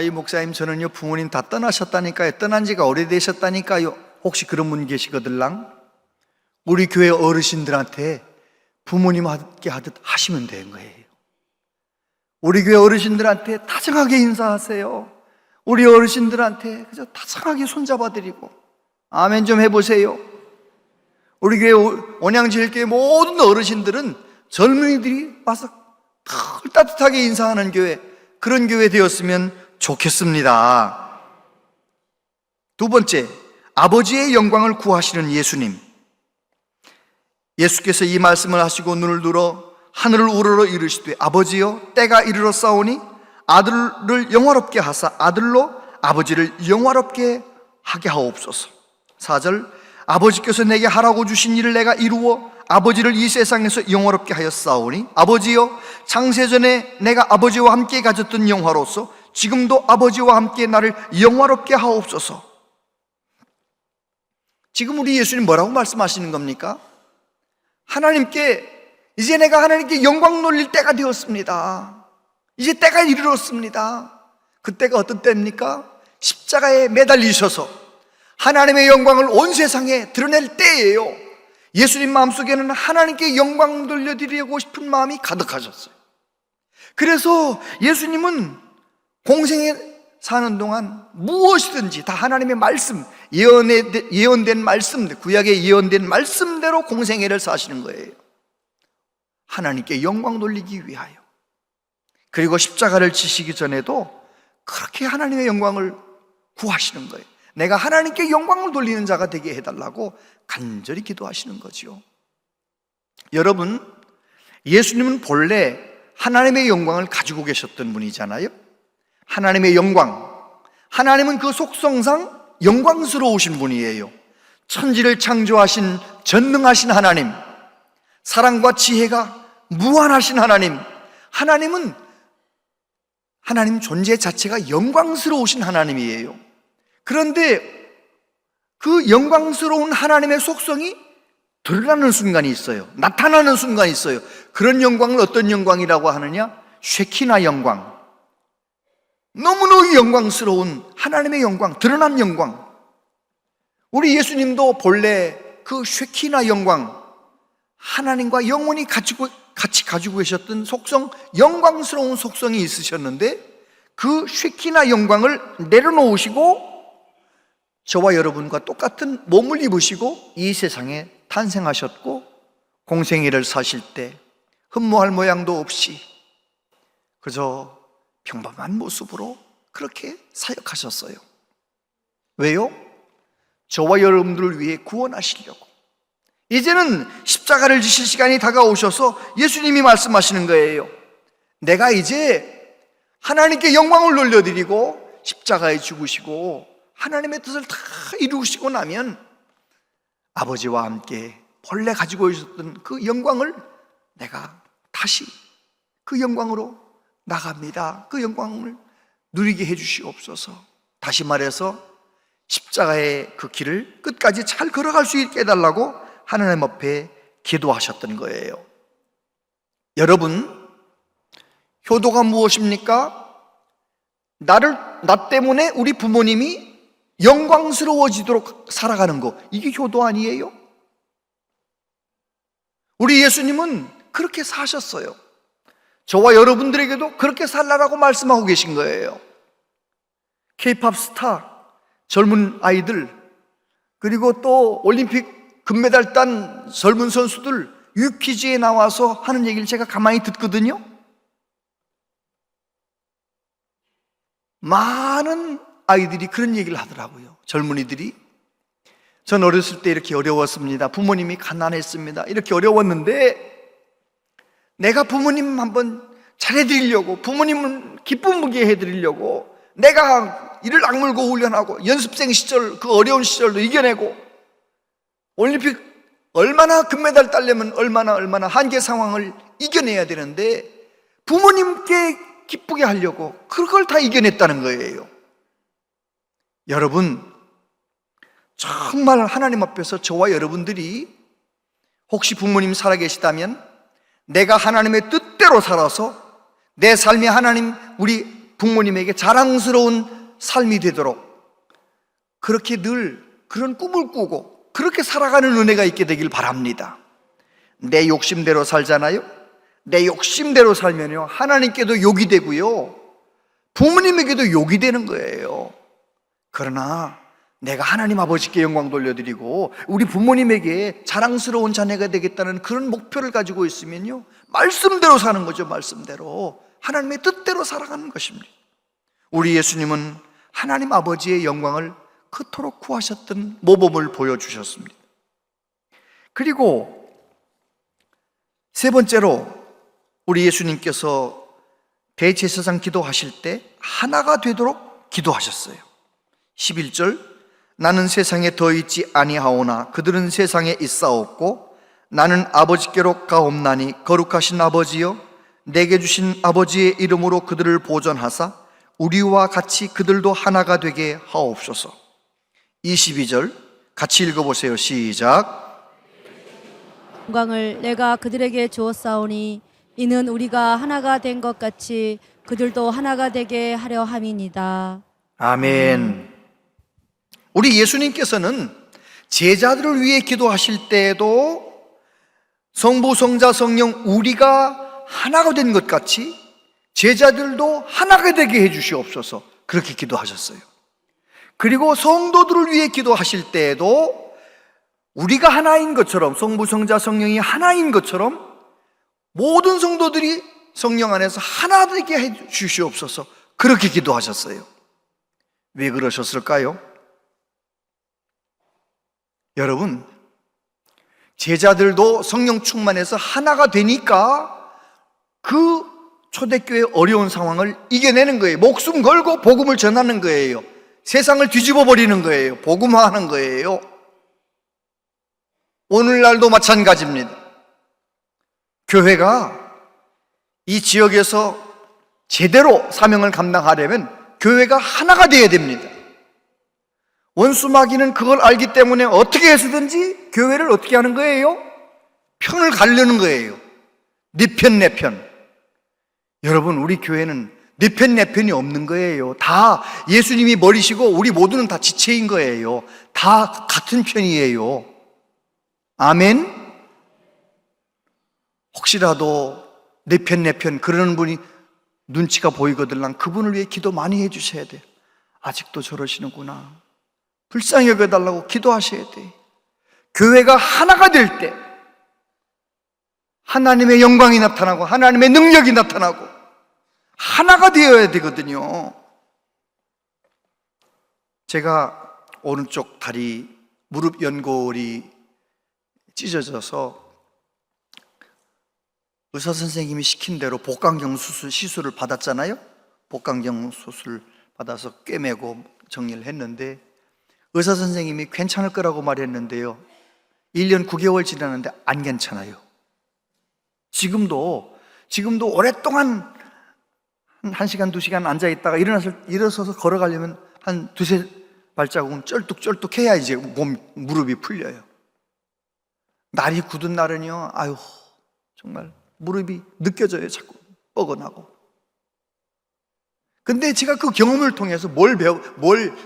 Speaker 5: 이 목사님, 저는요 부모님 다 떠나셨다니까요, 떠난 지가 오래되셨다니까요. 혹시 그런 분 계시거들랑 우리 교회 어르신들한테 부모님께 하듯 하시면 되는 거예요. 우리 교회 어르신들한테 다정하게 인사하세요. 우리 어르신들한테 그저 다정하게 손잡아드리고 아멘 좀 해보세요. 우리 교회 온양제일교회 모든 어르신들은 젊은이들이 와서 따뜻하게 인사하는 교회, 그런 교회 되었으면 좋겠습니다. 두 번째, 아버지의 영광을 구하시는 예수님. 예수께서 이 말씀을 하시고 눈을 들어 하늘을 우러러 이르시되, 아버지여, 때가 이르렀사오니 아들을 영화롭게 하사 아들로 아버지를 영화롭게 하게 하옵소서. 4절, 아버지께서 내게 하라고 주신 일을 내가 이루어 아버지를 이 세상에서 영화롭게 하였사오니, 아버지여, 창세전에 내가 아버지와 함께 가졌던 영화로서 지금도 아버지와 함께 나를 영화롭게 하옵소서. 지금 우리 예수님 뭐라고 말씀하시는 겁니까? 하나님께, 이제 내가 하나님께 영광 돌릴 때가 되었습니다. 이제 때가 이르렀습니다. 그때가 어떤 때입니까? 십자가에 매달리셔서 하나님의 영광을 온 세상에 드러낼 때예요. 예수님 마음속에는 하나님께 영광 돌려드리고 싶은 마음이 가득하셨어요. 그래서 예수님은 공생에 사는 동안 무엇이든지 다 하나님의 말씀, 예언된 말씀, 구약에 예언된 말씀대로 공생애를 사시는 거예요. 하나님께 영광 돌리기 위하여. 그리고 십자가를 지시기 전에도 그렇게 하나님의 영광을 구하시는 거예요. 내가 하나님께 영광을 돌리는 자가 되게 해달라고 간절히 기도하시는 거죠. 여러분, 예수님은 본래 하나님의 영광을 가지고 계셨던 분이잖아요. 하나님의 영광, 하나님은 그 속성상 영광스러우신 분이에요. 천지를 창조하신 전능하신 하나님, 사랑과 지혜가 무한하신 하나님, 하나님 존재 자체가 영광스러우신 하나님이에요. 그런데 그 영광스러운 하나님의 속성이 드러나는 순간이 있어요. 나타나는 순간이 있어요. 그런 영광을 어떤 영광이라고 하느냐? 쉐키나 영광. 너무너무 영광스러운 하나님의 영광, 드러난 영광. 우리 예수님도 본래 그 쉐키나 영광, 하나님과 영원히 같이 가지고 계셨던 속성, 영광스러운 속성이 있으셨는데 그 쉐키나 영광을 내려놓으시고 저와 여러분과 똑같은 몸을 입으시고 이 세상에 탄생하셨고, 공생애를 사실 때 흠모할 모양도 없이 그저 평범한 모습으로 그렇게 사역하셨어요. 왜요? 저와 여러분들을 위해 구원하시려고. 이제는 십자가를 지실 시간이 다가오셔서 예수님이 말씀하시는 거예요. 내가 이제 하나님께 영광을 돌려드리고 십자가에 죽으시고 하나님의 뜻을 다 이루시고 나면 아버지와 함께 본래 가지고 있었던 그 영광을 내가 다시 그 영광으로 나갑니다. 그 영광을 누리게 해주시옵소서. 다시 말해서 십자가의 그 길을 끝까지 잘 걸어갈 수 있게 해달라고 하나님 앞에 기도하셨던 거예요. 여러분, 효도가 무엇입니까? 나 때문에 우리 부모님이 영광스러워지도록 살아가는 거, 이게 효도 아니에요? 우리 예수님은 그렇게 사셨어요. 저와 여러분들에게도 그렇게 살라라고 말씀하고 계신 거예요. K-팝 스타, 젊은 아이들, 그리고 또 올림픽 금메달 딴 젊은 선수들 유퀴즈에 나와서 하는 얘기를 제가 가만히 듣거든요. 많은 아이들이 그런 얘기를 하더라고요. 젊은이들이. 전 어렸을 때 이렇게 어려웠습니다. 부모님이 가난했습니다. 이렇게 어려웠는데 내가 부모님 한번 잘해드리려고, 부모님은 기쁨하게 해드리려고 내가 이를 악물고 훈련하고 연습생 시절 그 어려운 시절도 이겨내고 올림픽 얼마나 금메달 따려면 얼마나 한계 상황을 이겨내야 되는데 부모님께 기쁘게 하려고 그걸 다 이겨냈다는 거예요. 여러분, 정말 하나님 앞에서 저와 여러분들이 혹시 부모님 살아계시다면 내가 하나님의 뜻대로 살아서 내 삶이 하나님, 우리 부모님에게 자랑스러운 삶이 되도록 그렇게 늘 그런 꿈을 꾸고 그렇게 살아가는 은혜가 있게 되길 바랍니다. 내 욕심대로 살잖아요. 내 욕심대로 살면요 하나님께도 욕이 되고요 부모님에게도 욕이 되는 거예요. 그러나 내가 하나님 아버지께 영광 돌려드리고 우리 부모님에게 자랑스러운 자녀가 되겠다는 그런 목표를 가지고 있으면요 말씀대로 사는 거죠. 말씀대로 하나님의 뜻대로 살아가는 것입니다. 우리 예수님은 하나님 아버지의 영광을 그토록 구하셨던 모범을 보여주셨습니다. 그리고 세 번째로 우리 예수님께서 대제사장 기도하실 때 하나가 되도록 기도하셨어요. 11절, 나는 세상에 더 있지 아니하오나 그들은 세상에 있사옵고 나는 아버지께로 가옵나니 거룩하신 아버지여 내게 주신 아버지의 이름으로 그들을 보존하사 우리와 같이 그들도 하나가 되게 하옵소서. 22절 같이 읽어보세요. 시작.
Speaker 2: 영광을 내가 그들에게 주었사오니 이는 우리가 하나가 된 것 같이 그들도 하나가 되게 하려 함이니이다.
Speaker 5: 아멘. 우리 예수님께서는 제자들을 위해 기도하실 때에도 성부, 성자, 성령 우리가 하나가 된 것 같이 제자들도 하나가 되게 해주시옵소서 그렇게 기도하셨어요. 그리고 성도들을 위해 기도하실 때에도 우리가 하나인 것처럼 성부, 성자, 성령이 하나인 것처럼 모든 성도들이 성령 안에서 하나 되게 해주시옵소서 그렇게 기도하셨어요. 왜 그러셨을까요? 여러분, 제자들도 성령 충만해서 하나가 되니까 그 초대교회의 어려운 상황을 이겨내는 거예요. 목숨 걸고 복음을 전하는 거예요. 세상을 뒤집어 버리는 거예요. 복음화하는 거예요. 오늘날도 마찬가지입니다. 교회가 이 지역에서 제대로 사명을 감당하려면 교회가 하나가 되어야 됩니다. 원수 마귀는 그걸 알기 때문에 어떻게 해서든지 교회를 어떻게 하는 거예요? 편을 가르는 거예요. 네 편, 내 편. 여러분, 우리 교회는 네 편, 내 편이 없는 거예요. 다 예수님이 머리시고 우리 모두는 다 지체인 거예요. 다 같은 편이에요. 아멘? 혹시라도 내 편, 내 편 그러는 분이 눈치가 보이거든 그분을 위해 기도 많이 해주셔야 돼요. 아직도 저러시는구나. 불쌍히 여겨달라고 기도하셔야 돼. 교회가 하나가 될 때 하나님의 영광이 나타나고 하나님의 능력이 나타나고 하나가 되어야 되거든요. 제가 오른쪽 다리 무릎 연골이 찢어져서 의사 선생님이 시킨 대로 복강경 시술을 받았잖아요. 복강경 수술 받아서 꿰매고 정리를 했는데 의사 선생님이 괜찮을 거라고 말했는데요 1년 9개월 지났는데 안 괜찮아요. 지금도 지금도 오랫동안 한 시간, 2시간 앉아있다가 일어서서 걸어가려면 한 두세 발자국은 쩔뚝쩔뚝 해야 이제 무릎이 풀려요. 날이 굳은 날은요, 아유, 정말 무릎이 느껴져요. 자꾸 뻐근하고. 근데 제가 그 경험을 통해서 뭘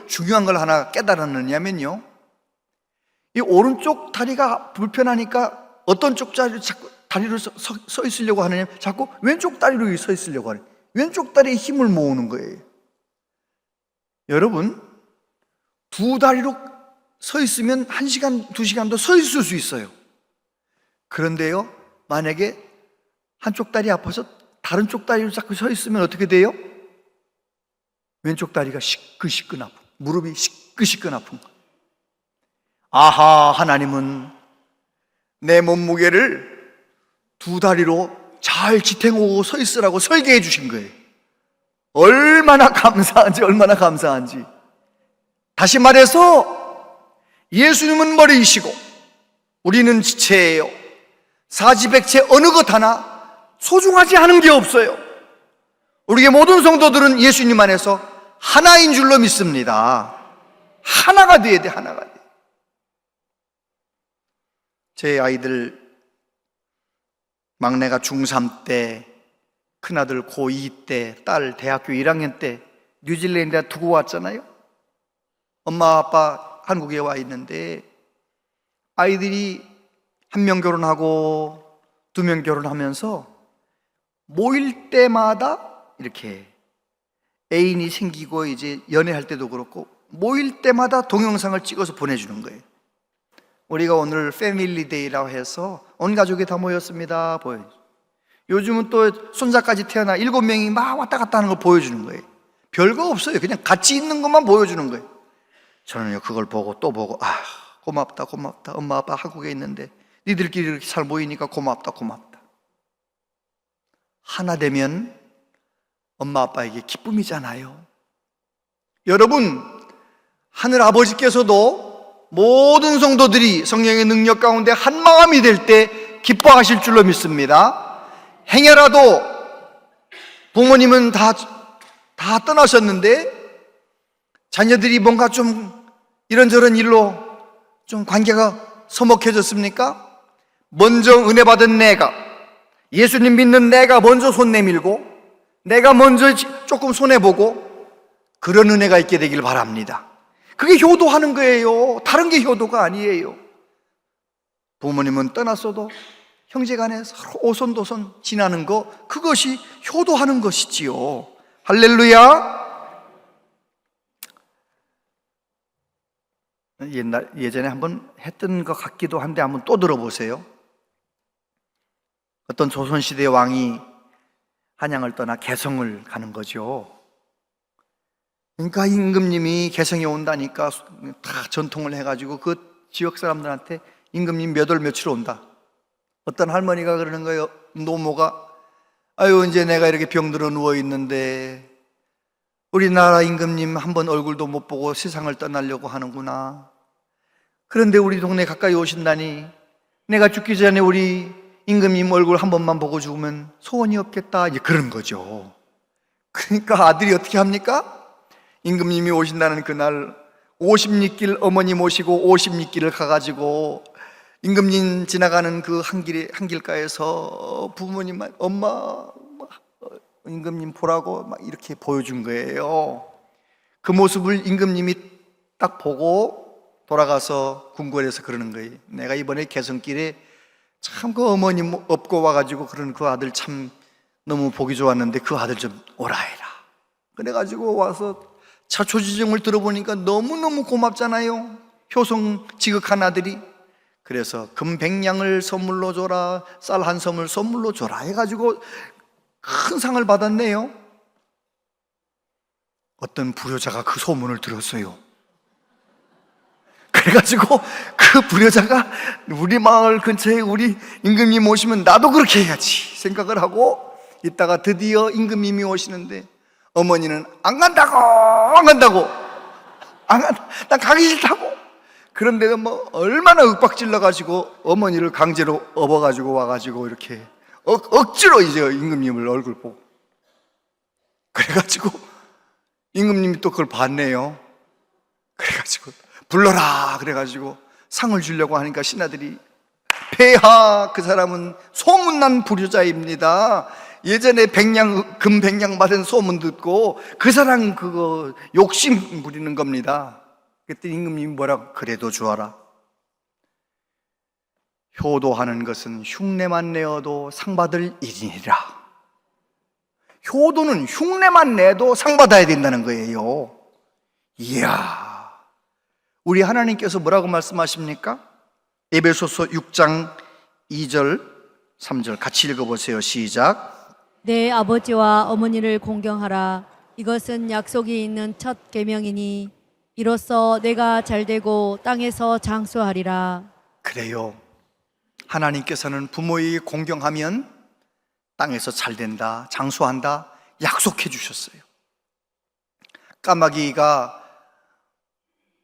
Speaker 5: 중요한 걸 하나 깨달았느냐면요, 이 오른쪽 다리가 불편하니까 어떤 쪽 다리로 서 있으려고 하느냐, 자꾸 왼쪽 다리로 서 있으려고 하는, 왼쪽 다리에 힘을 모으는 거예요. 여러분, 두 다리로 서 있으면 1시간, 2시간도 서 있을 수 있어요. 그런데요, 만약에 한쪽 다리 아파서 다른 쪽 다리로 자꾸 서 있으면 어떻게 돼요? 왼쪽 다리가 시끈시끈 아픈, 무릎이 시끈시끈 아픈 거예요. 아하, 하나님은 내 몸무게를 두 다리로 잘 지탱하고 서 있으라고 설계해 주신 거예요. 얼마나 감사한지. 다시 말해서 예수님은 머리이시고 우리는 지체예요. 사지백체 어느 것 하나 소중하지 않은 게 없어요. 우리의 모든 성도들은 예수님 안에서 하나인 줄로 믿습니다. 하나가 돼야 돼, 하나가 돼. 제 아이들, 막내가 중3 때, 큰아들 고2 때, 딸 대학교 1학년 때 뉴질랜드에 두고 왔잖아요. 엄마 아빠 한국에 와 있는데 아이들이 1명 결혼하고 2명 결혼하면서 모일 때마다 이렇게 애인이 생기고 이제 연애할 때도 그렇고 모일 때마다 동영상을 찍어서 보내주는 거예요. 우리가 오늘 패밀리데이라고 해서 온 가족이 다 모였습니다 보여요. 요즘은 또 손자까지 태어나 7명이 막 왔다 갔다 하는 걸 보여주는 거예요. 별거 없어요. 그냥 같이 있는 것만 보여주는 거예요. 저는요 그걸 보고 또 보고, 아, 고맙다 엄마 아빠 한국에 있는데 니들끼리 이렇게 잘 모이니까 고맙다. 하나 되면 엄마 아빠에게 기쁨이잖아요. 여러분, 하늘 아버지께서도 모든 성도들이 성령의 능력 가운데 한 마음이 될 때 기뻐하실 줄로 믿습니다. 행여라도 부모님은 다 떠나셨는데 자녀들이 뭔가 좀 이런저런 일로 좀 관계가 서먹해졌습니까? 먼저 은혜 받은 내가, 예수님 믿는 내가 먼저 손 내밀고 내가 먼저 조금 손해보고 그런 은혜가 있게 되길 바랍니다. 그게 효도하는 거예요. 다른 게 효도가 아니에요. 부모님은 떠났어도 형제간에 서로 오손도손 지나는 거, 그것이 효도하는 것이지요. 할렐루야. 예전에 한번 했던 것 같기도 한데 한번 또 들어보세요. 어떤 조선시대 왕이 한양을 떠나 개성을 가는 거죠. 그러니까 임금님이 개성에 온다니까 다 전통을 해가지고 그 지역 사람들한테 임금님 몇 월 며칠 온다. 어떤 할머니가 그러는 거예요. 노모가, 아유 이제 내가 이렇게 병들어 누워 있는데 우리나라 임금님 한 번 얼굴도 못 보고 세상을 떠나려고 하는구나. 그런데 우리 동네 가까이 오신다니 내가 죽기 전에 우리 임금님 얼굴 한 번만 보고 죽으면 소원이 없겠다. 이제 그런 거죠. 그러니까 아들이 어떻게 합니까? 임금님이 오신다는 그날 50리길 어머니 모시고 50리길을 가가지고 임금님 지나가는 그 한길가에서 부모님만 엄마 임금님 보라고 막 이렇게 보여준 거예요. 그 모습을 임금님이 딱 보고 돌아가서 궁궐에서 그러는 거예요. 내가 이번에 개성길에 참 그 어머님 업고 와가지고 그런 그 아들 참 너무 보기 좋았는데 그 아들 좀 오라 해라. 그래가지고 와서 자초지종을 들어보니까 너무너무 고맙잖아요. 효성 지극한 아들이. 그래서 금 100냥을 선물로 줘라, 쌀 한 섬을 선물로 줘라 해가지고 큰 상을 받았네요. 어떤 불효자가 그 소문을 들었어요. 그래가지고 그 불효자가 우리 마을 근처에 우리 임금님 오시면 나도 그렇게 해야지 생각을 하고 있다가 드디어 임금님이 오시는데 어머니는 안 간다고 난 가기 싫다고. 그런데 뭐 얼마나 윽박질러 가지고 어머니를 강제로 업어가지고 와가지고 이렇게 억지로 이제 임금님을 얼굴 보고. 그래가지고 임금님이 또 그걸 봤네요. 그래가지고 불러라 그래가지고 상을 주려고 하니까 신하들이, 폐하, 그 사람은 소문난 불효자입니다. 예전에 금 백냥 받은 소문 듣고 그 사람 그거 욕심 부리는 겁니다. 그랬더니 임금님이 뭐라고? 그래도 주어라. 효도하는 것은 흉내만 내어도 상 받을 일이니라. 효도는 흉내만 내도 상 받아야 된다는 거예요. 이야, 우리 하나님께서 뭐라고 말씀하십니까? 에베소서 6장 2절 3절 같이 읽어보세요. 시작.
Speaker 2: 내 아버지와 어머니를 공경하라. 이것은 약속이 있는 첫 계명이니 이로써 내가 잘되고 땅에서 장수하리라.
Speaker 5: 그래요. 하나님께서는 부모에게 공경하면 땅에서 잘된다, 장수한다 약속해 주셨어요. 까마귀가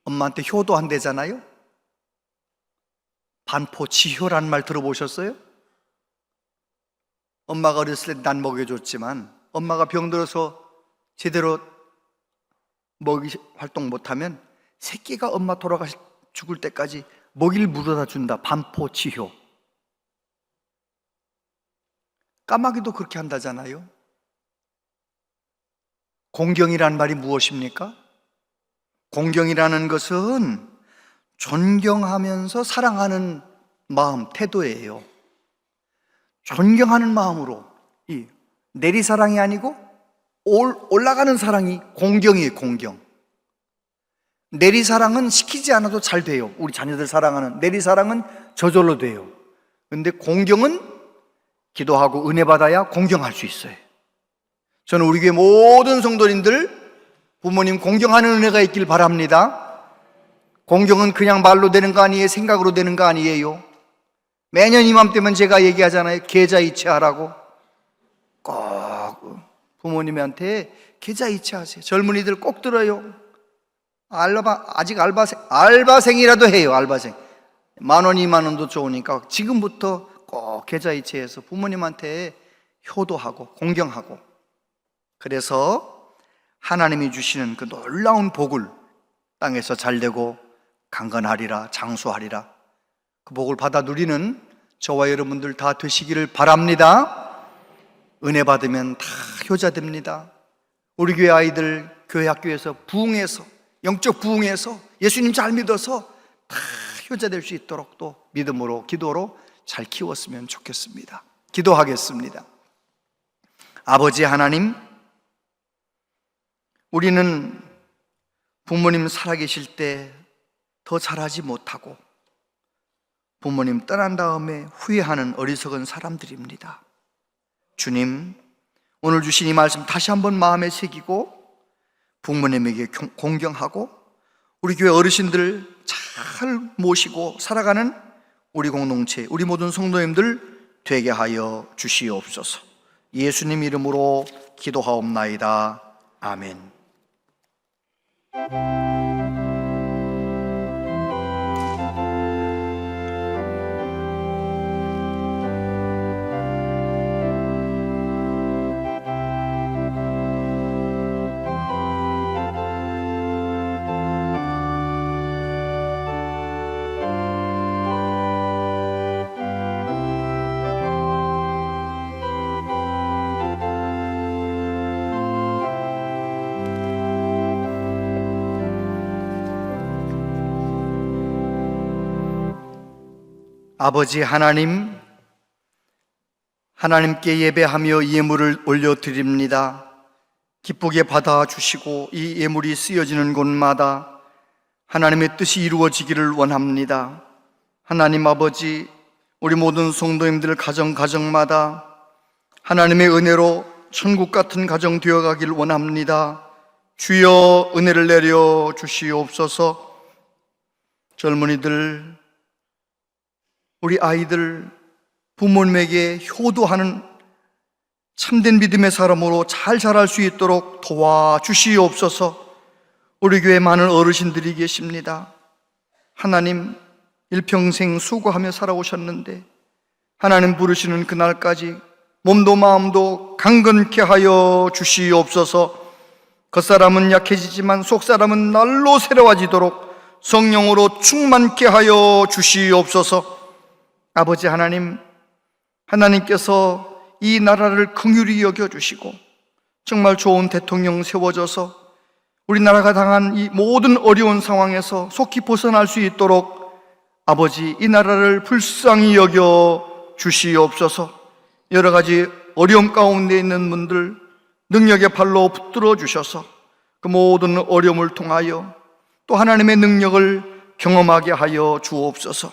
Speaker 5: 엄마한테 효도한대잖아요. 반포지효라는 말 들어보셨어요? 엄마가 어렸을 때 난 먹여줬지만 엄마가 병들어서 제대로 먹이 활동 못하면 새끼가 엄마 죽을 때까지 먹이를 물어다 준다. 반포지효. 까마귀도 그렇게 한다잖아요. 공경이란 말이 무엇입니까? 공경이라는 것은 존경하면서 사랑하는 마음, 태도예요. 존경하는 마음으로, 이 내리사랑이 아니고 올라가는 사랑이 공경이에요. 공경. 내리사랑은 시키지 않아도 잘 돼요. 우리 자녀들 사랑하는 내리사랑은 저절로 돼요. 근데 공경은 기도하고 은혜 받아야 공경할 수 있어요. 저는 우리 교회 모든 성도님들 부모님 공경하는 은혜가 있길 바랍니다. 공경은 그냥 말로 되는 거 아니에요. 생각으로 되는 거 아니에요. 매년 이맘때면 제가 얘기하잖아요. 계좌이체하라고. 꼭 부모님한테 계좌이체하세요. 젊은이들 꼭 들어요. 아직 알바생이라도 해요. 알바생 10,000원 20,000원도 좋으니까 지금부터 꼭 계좌이체해서 부모님한테 효도하고 공경하고, 그래서 하나님이 주시는 그 놀라운 복을 땅에서 잘되고 강건하리라, 장수하리라, 그 복을 받아 누리는 저와 여러분들 다 되시기를 바랍니다. 은혜 받으면 다 효자 됩니다. 우리 교회 아이들 교회 학교에서 부흥해서, 영적 부흥해서 예수님 잘 믿어서 다 효자 될 수 있도록 또 믿음으로 기도로 잘 키웠으면 좋겠습니다. 기도하겠습니다. 아버지 하나님, 우리는 부모님 살아계실 때 더 잘하지 못하고 부모님 떠난 다음에 후회하는 어리석은 사람들입니다. 주님, 오늘 주신 이 말씀 다시 한번 마음에 새기고 부모님에게 공경하고 우리 교회 어르신들 잘 모시고 살아가는 우리 공동체, 우리 모든 성도님들 되게 하여 주시옵소서. 예수님 이름으로 기도하옵나이다. 아멘. 아버지 하나님, 하나님께 예배하며 예물을 올려드립니다. 기쁘게 받아주시고 이 예물이 쓰여지는 곳마다 하나님의 뜻이 이루어지기를 원합니다. 하나님 아버지, 우리 모든 성도님들 가정마다 하나님의 은혜로 천국 같은 가정 되어가길 원합니다. 주여 은혜를 내려 주시옵소서. 젊은이들, 우리 아이들 부모님에게 효도하는 참된 믿음의 사람으로 잘 자랄 수 있도록 도와주시옵소서. 우리 교회에 많은 어르신들이 계십니다. 하나님, 일평생 수고하며 살아오셨는데 하나님 부르시는 그날까지 몸도 마음도 강건케 하여 주시옵소서. 겉사람은 약해지지만 속사람은 날로 새로워지도록 성령으로 충만케 하여 주시옵소서. 아버지 하나님, 하나님께서 이 나라를 긍휼히 여겨주시고 정말 좋은 대통령 세워져서 우리나라가 당한 이 모든 어려운 상황에서 속히 벗어날 수 있도록 아버지, 이 나라를 불쌍히 여겨 주시옵소서. 여러 가지 어려움 가운데 있는 분들 능력의 발로 붙들어 주셔서 그 모든 어려움을 통하여 또 하나님의 능력을 경험하게 하여 주옵소서.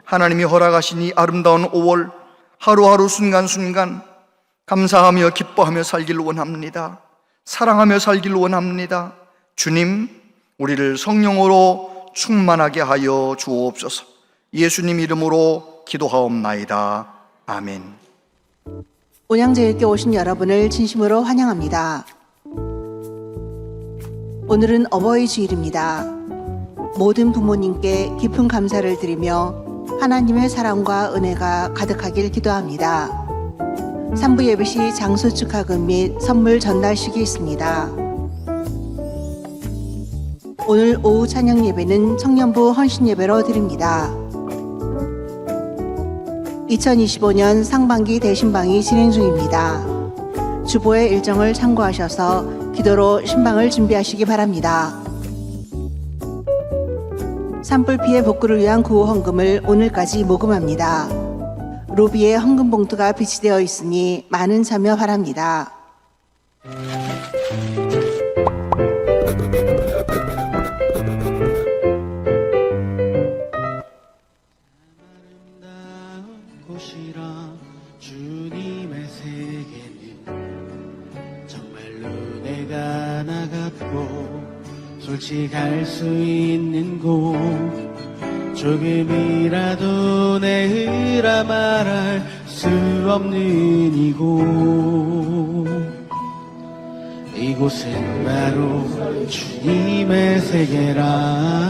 Speaker 5: 하나님이 허락하신 이 아름다운 5월 하루하루 순간순간 감사하며 기뻐하며 살기를 원합니다. 사랑하며 살기를 원합니다. 주님, 우리를 성령으로 충만하게 하여 주옵소서. 예수님 이름으로 기도하옵나이다. 아멘.
Speaker 6: 온양제일교회 오신 여러분을 진심으로 환영합니다. 오늘은 어버이 주일입니다. 모든 부모님께 깊은 감사를 드리며 하나님의 사랑과 은혜가 가득하길 기도합니다. 3부 예배 시 장소 축하금 및 선물 전달식이 있습니다. 오늘 오후 찬양 예배는 청년부 헌신 예배로 드립니다. 2025년 상반기 대신방이 진행 중입니다. 주보의 일정을 참고하셔서 기도로 신방을 준비하시기 바랍니다. 산불 피해 복구를 위한 구호 헌금을 오늘까지 모금합니다. 로비에 헌금 봉투가 비치되어 있으니 많은 참여 바랍니다.
Speaker 1: 곳이라 주님의 세계는 정말로 내가 나갔고 솔직할 수 있는 곳 조금이라도 내으라 말할 수 없는 이곳은 바로 주님의 세계라.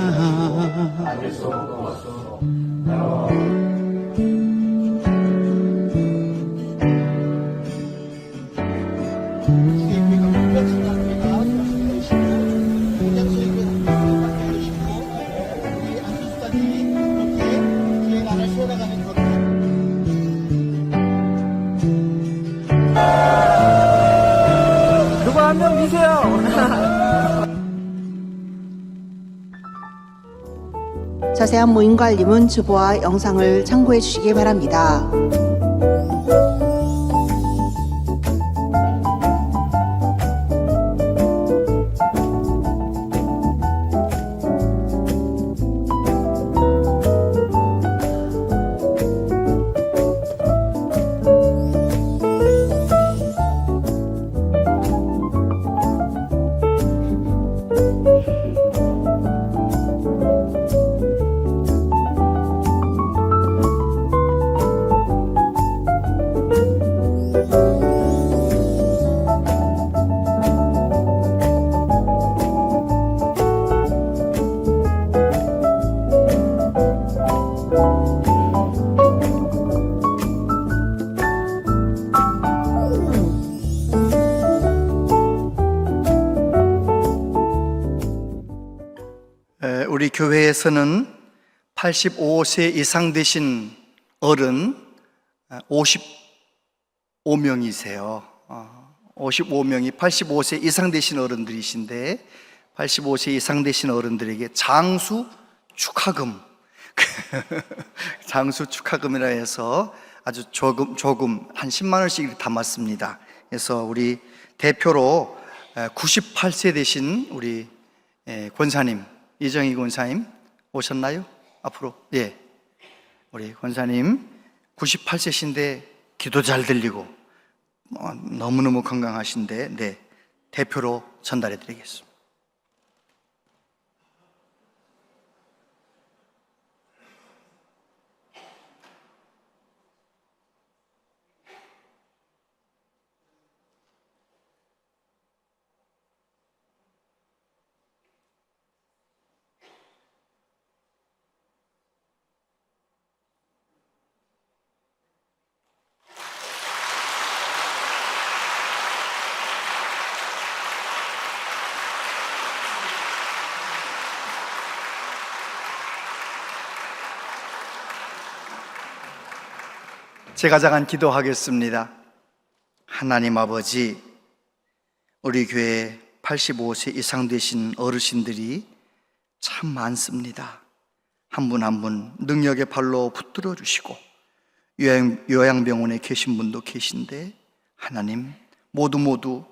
Speaker 7: 누구 한 명 미세요.
Speaker 6: 자세한 모임과 알림은 주보와 영상을 참고해 주시기 바랍니다.
Speaker 5: 우리 교회에서는 85세 이상 되신 어른 55명이세요. 55명이 85세 이상 되신 어른들이신데 85세 이상 되신 어른들에게 장수 축하금 장수 축하금이라 해서 아주 조금 한 10만 원씩 담았습니다. 그래서 우리 대표로 98세 되신 우리 권사님 이정희 권사님 오셨나요? 앞으로. 예. 우리 권사님 98세신데 기도 잘 들리고 너무너무 건강하신데 네. 대표로 전달해 드리겠습니다. 제가 잠깐 기도하겠습니다. 하나님 아버지, 우리 교회 85세 이상 되신 어르신들이 참 많습니다. 한 분 한 분 능력의 발로 붙들어 주시고 요양병원에 계신 분도 계신데 하나님 모두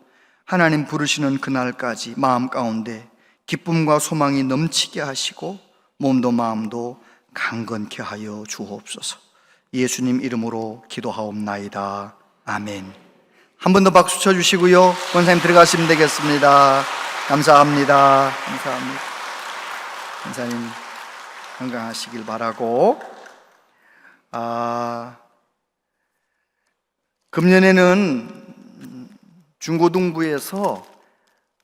Speaker 5: 하나님 부르시는 그날까지 마음 가운데 기쁨과 소망이 넘치게 하시고 몸도 마음도 강건케 하여 주옵소서. 예수님 이름으로 기도하옵나이다. 아멘. 한 번 더 박수 쳐주시고요, 권사님 들어가시면 되겠습니다. 감사합니다. 감사합니다. 권사님 건강하시길 바라고. 금년에는 중고등부에서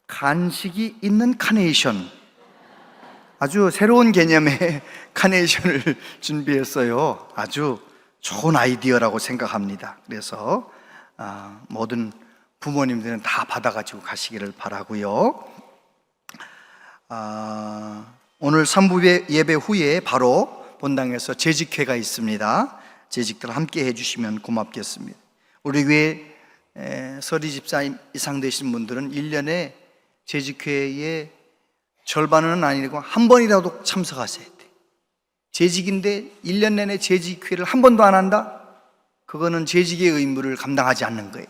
Speaker 5: 간식이 있는 카네이션, 아주 새로운 개념의 카네이션을 준비했어요. 아주 좋은 아이디어라고 생각합니다. 그래서 모든 부모님들은 다 받아가지고 가시기를 바라고요. 오늘 3부 예배 후에 바로 본당에서 재직회가 있습니다. 재직들 함께 해주시면 고맙겠습니다. 우리 교회 서리 집사님 이상 되신 분들은 1년에 재직회에 절반은 아니고 한 번이라도 참석하셔야 돼. 재직인데 1년 내내 재직회를 한 번도 안 한다? 그거는 재직의 의무를 감당하지 않는 거예요.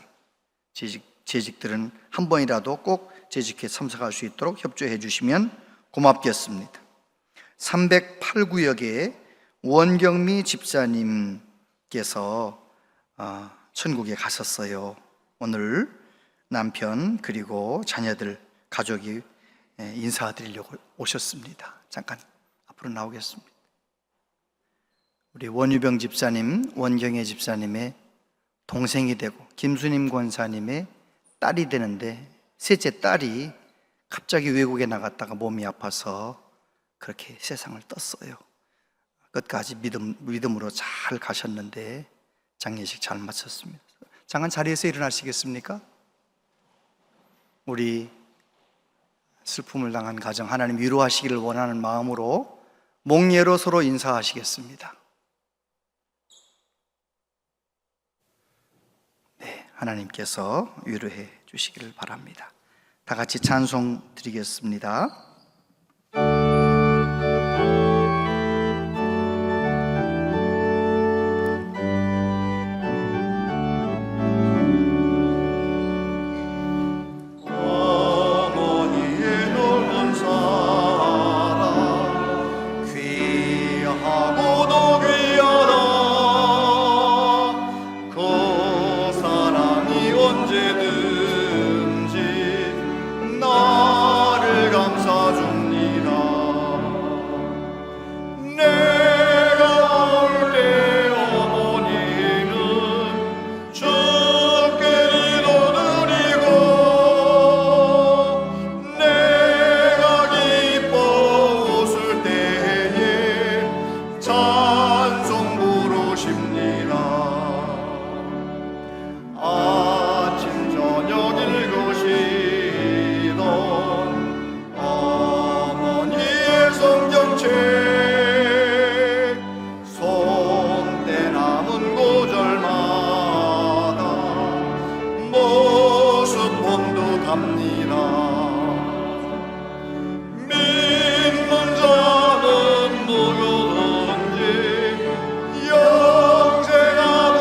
Speaker 5: 재직들은 한 번이라도 꼭 재직회에 참석할 수 있도록 협조해 주시면 고맙겠습니다. 308구역에 원경미 집사님께서 천국에 가셨어요. 오늘 남편 그리고 자녀들 가족이 인사드리려고 오셨습니다. 잠깐 앞으로 나오겠습니다. 우리 원유병 집사님, 원경혜 집사님의 동생이 되고 김수님 권사님의 딸이 되는데, 셋째 딸이 갑자기 외국에 나갔다가 몸이 아파서 그렇게 세상을 떴어요. 끝까지 믿음으로 잘 가셨는데 장례식 잘 마쳤습니다. 잠깐 자리에서 일어나시겠습니까? 우리 슬픔을 당한 가정 하나님 위로하시기를 원하는 마음으로 몽예로 서로 인사하시겠습니다. 네, 하나님께서 위로해 주시기를 바랍니다. 다 같이 찬송 드리겠습니다.
Speaker 3: 어머니의 넓은 사랑 귀하고도 귀하다. 그 사랑이 언제든지 나를 감싸줍니다. 내가 올 때 어머니는 주께 기도드리고 내가 기뻐 웃을 때에 찬송 부르십니다. 아침 저녁 읽으시던 어머니의 성경책 손때 남은 구절마다 모습 본득합니다. 믿는 자는 누구든지 영생하리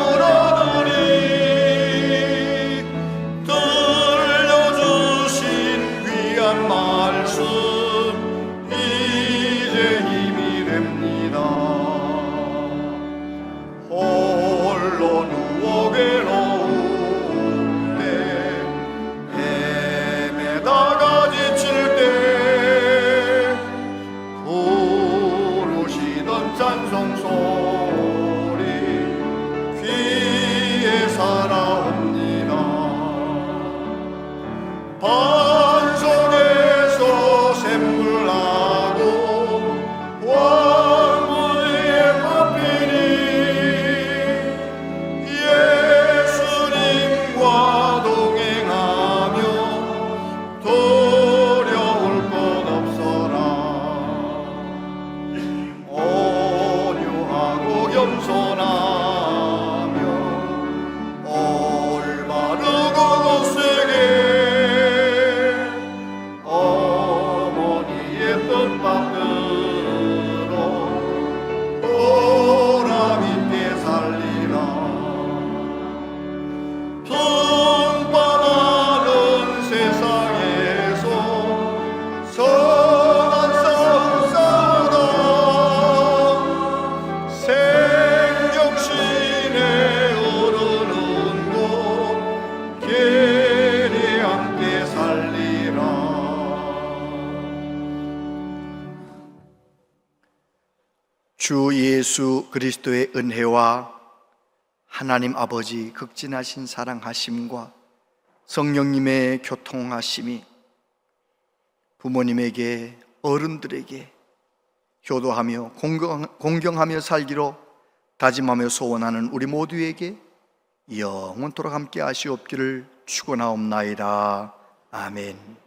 Speaker 5: 주 예수 그리스도의 은혜와 하나님 아버지 극진하신 사랑하심과 성령님의 교통하심이 부모님에게, 어른들에게 효도하며 공경하며 살기로 다짐하며 소원하는 우리 모두에게 영원토록 함께 하시옵기를 축원하옵나이다. 아멘.